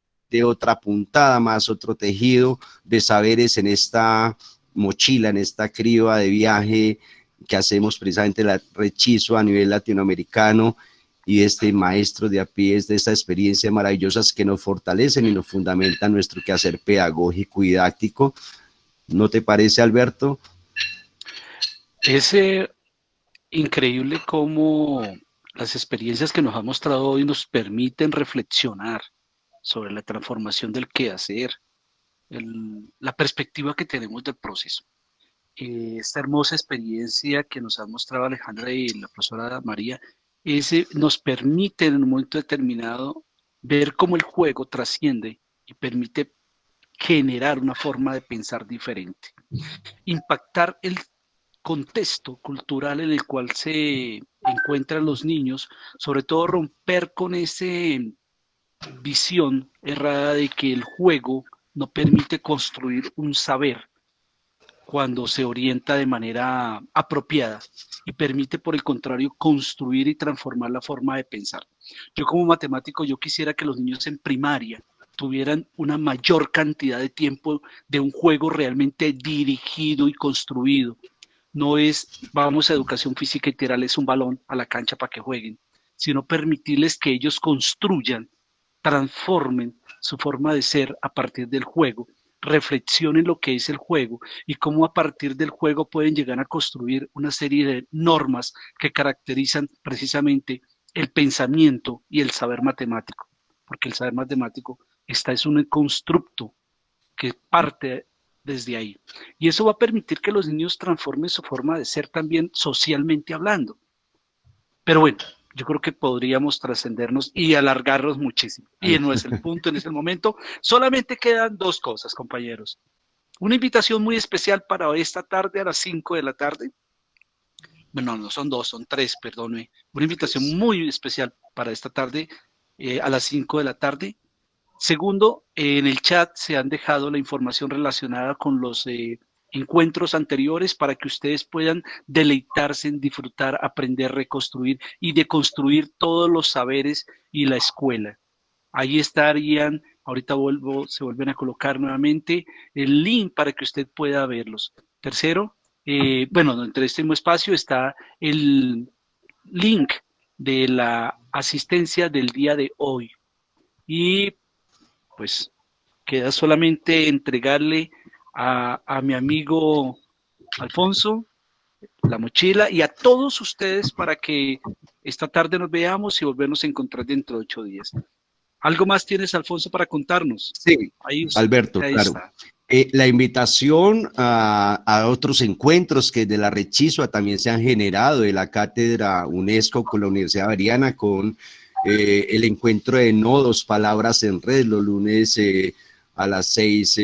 otra puntada más, otro tejido de saberes en esta mochila, en esta criba de viaje que hacemos precisamente la Rechizo a nivel latinoamericano, y este maestro de a pie, de esta experiencia maravillosas que nos fortalecen y nos fundamentan nuestro quehacer pedagógico y didáctico. ¿No te parece, Alberto? Es increíble cómo las experiencias que nos ha mostrado hoy nos permiten reflexionar sobre la transformación del quehacer, la perspectiva que tenemos del proceso. Esta hermosa experiencia que nos ha mostrado Alejandra y la profesora María, nos permite en un momento determinado ver cómo el juego trasciende y permite generar una forma de pensar diferente, impactar el contexto cultural en el cual se encuentran los niños, sobre todo romper con esa visión errada de que el juego no permite construir un saber cuando se orienta de manera apropiada y permite, por el contrario, construir y transformar la forma de pensar. Yo como matemático, yo quisiera que los niños en primaria tuvieran una mayor cantidad de tiempo de un juego realmente dirigido y construido. No es, vamos a educación física y tirarles un balón a la cancha para que jueguen, sino permitirles que ellos construyan, transformen su forma de ser a partir del juego, reflexionen lo que es el juego y cómo a partir del juego pueden llegar a construir una serie de normas que caracterizan precisamente el pensamiento y el saber matemático. porque el saber matemático es un constructo que parte desde ahí. Y eso va a permitir que los niños transformen su forma de ser también socialmente hablando. Pero bueno, yo creo que podríamos trascendernos y alargarnos muchísimo. Y no es el punto en ese momento. Solamente quedan dos cosas, compañeros. Una invitación muy especial para esta tarde a las 5 de la tarde. Bueno, no son dos, son tres, perdóneme. Una invitación muy especial para esta tarde a las 5 de la tarde. Segundo, en el chat se han dejado la información relacionada con los encuentros anteriores para que ustedes puedan deleitarse en disfrutar, aprender, reconstruir y deconstruir todos los saberes y la escuela. Ahí estarían, ahorita se vuelven a colocar nuevamente el link para que usted pueda verlos. Tercero, bueno, entre este mismo espacio está el link de la asistencia del día de hoy. Y pues queda solamente entregarle a mi amigo Alfonso la mochila y a todos ustedes para que esta tarde nos veamos y volvernos a encontrar dentro de 8 días. ¿Algo más tienes, Alfonso, para contarnos? Sí, ahí, Alberto, ahí claro. La invitación a otros encuentros que de la Red Chisua también se han generado de la Cátedra UNESCO con la Universidad Javeriana, con el encuentro de nodos, palabras en red, los lunes a las 6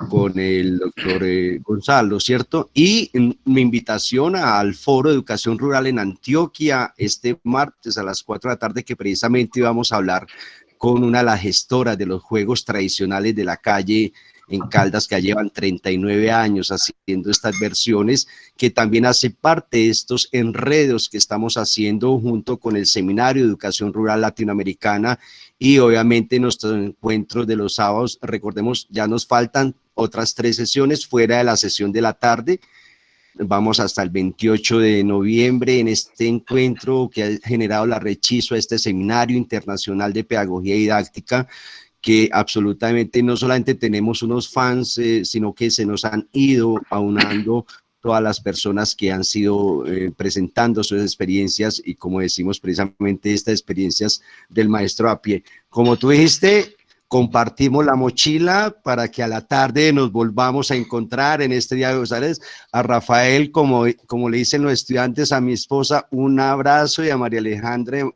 con el doctor Gonzalo, ¿cierto? Y mi invitación al Foro de Educación Rural en Antioquia este martes a las 4 de la tarde, que precisamente vamos a hablar con una de las gestoras de los juegos tradicionales de la calle en Caldas, que llevan 39 años haciendo estas versiones, que también hace parte de estos enredos que estamos haciendo junto con el Seminario de Educación Rural Latinoamericana y obviamente nuestros encuentros de los sábados. Recordemos, ya nos faltan otras 3 sesiones fuera de la sesión de la tarde. Vamos hasta el 28 de noviembre en este encuentro que ha generado la Red Chisua, este Seminario Internacional de Pedagogía Didáctica, que absolutamente no solamente tenemos unos fans, sino que se nos han ido aunando todas las personas que han sido presentando sus experiencias y, como decimos, precisamente estas experiencias del maestro a pie. Como tú dijiste, compartimos la mochila para que a la tarde nos volvamos a encontrar en este Día de González. A Rafael, como le dicen los estudiantes, a mi esposa, un abrazo, y a María Alejandra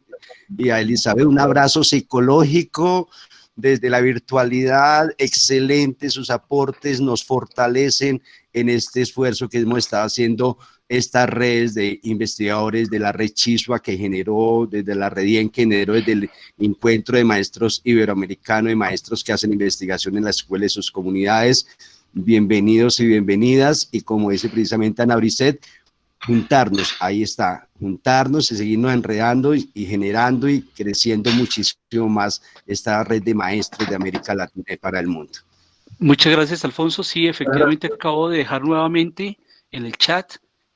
y a Elizabeth, un abrazo psicológico desde la virtualidad. Excelente, sus aportes nos fortalecen en este esfuerzo que hemos estado haciendo estas redes de investigadores de la Red Chisua, que generó desde la Redien, que generó desde el encuentro de maestros iberoamericanos, de maestros que hacen investigación en la escuela y sus comunidades. Bienvenidos y bienvenidas, y como dice precisamente Ana Brisset, juntarnos, ahí está, juntarnos y seguirnos enredando y generando y creciendo muchísimo más esta red de maestros de América Latina y para el mundo. Muchas gracias, Alfonso. Sí, efectivamente acabo de dejar nuevamente en el chat,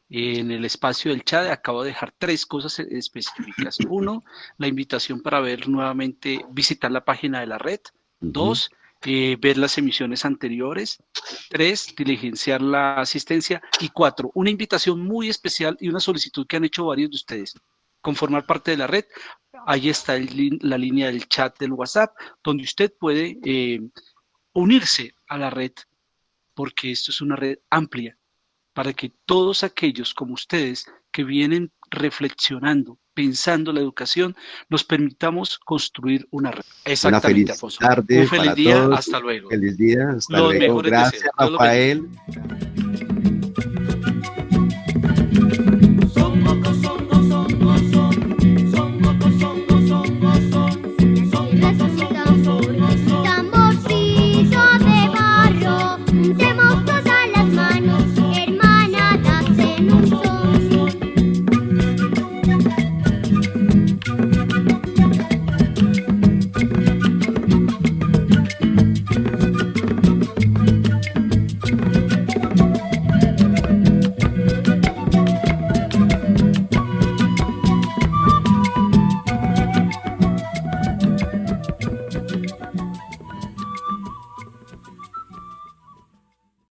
en el espacio del chat, acabo de dejar 3 cosas específicas. 1, la invitación para ver nuevamente, visitar la página de la red. 2, ver las emisiones anteriores. 3, diligenciar la asistencia. Y 4, una invitación muy especial y una solicitud que han hecho varios de ustedes con formar parte de la red. Ahí está la línea del chat del WhatsApp, donde usted puede unirse a la red, porque esto es una red amplia para que todos aquellos como ustedes que vienen reflexionando, pensando la educación, nos permitamos construir una red. Exactamente, Alfonso. Una feliz tarde. Un feliz día, todos. Hasta luego. Feliz día, hasta luego. Gracias, Rafael.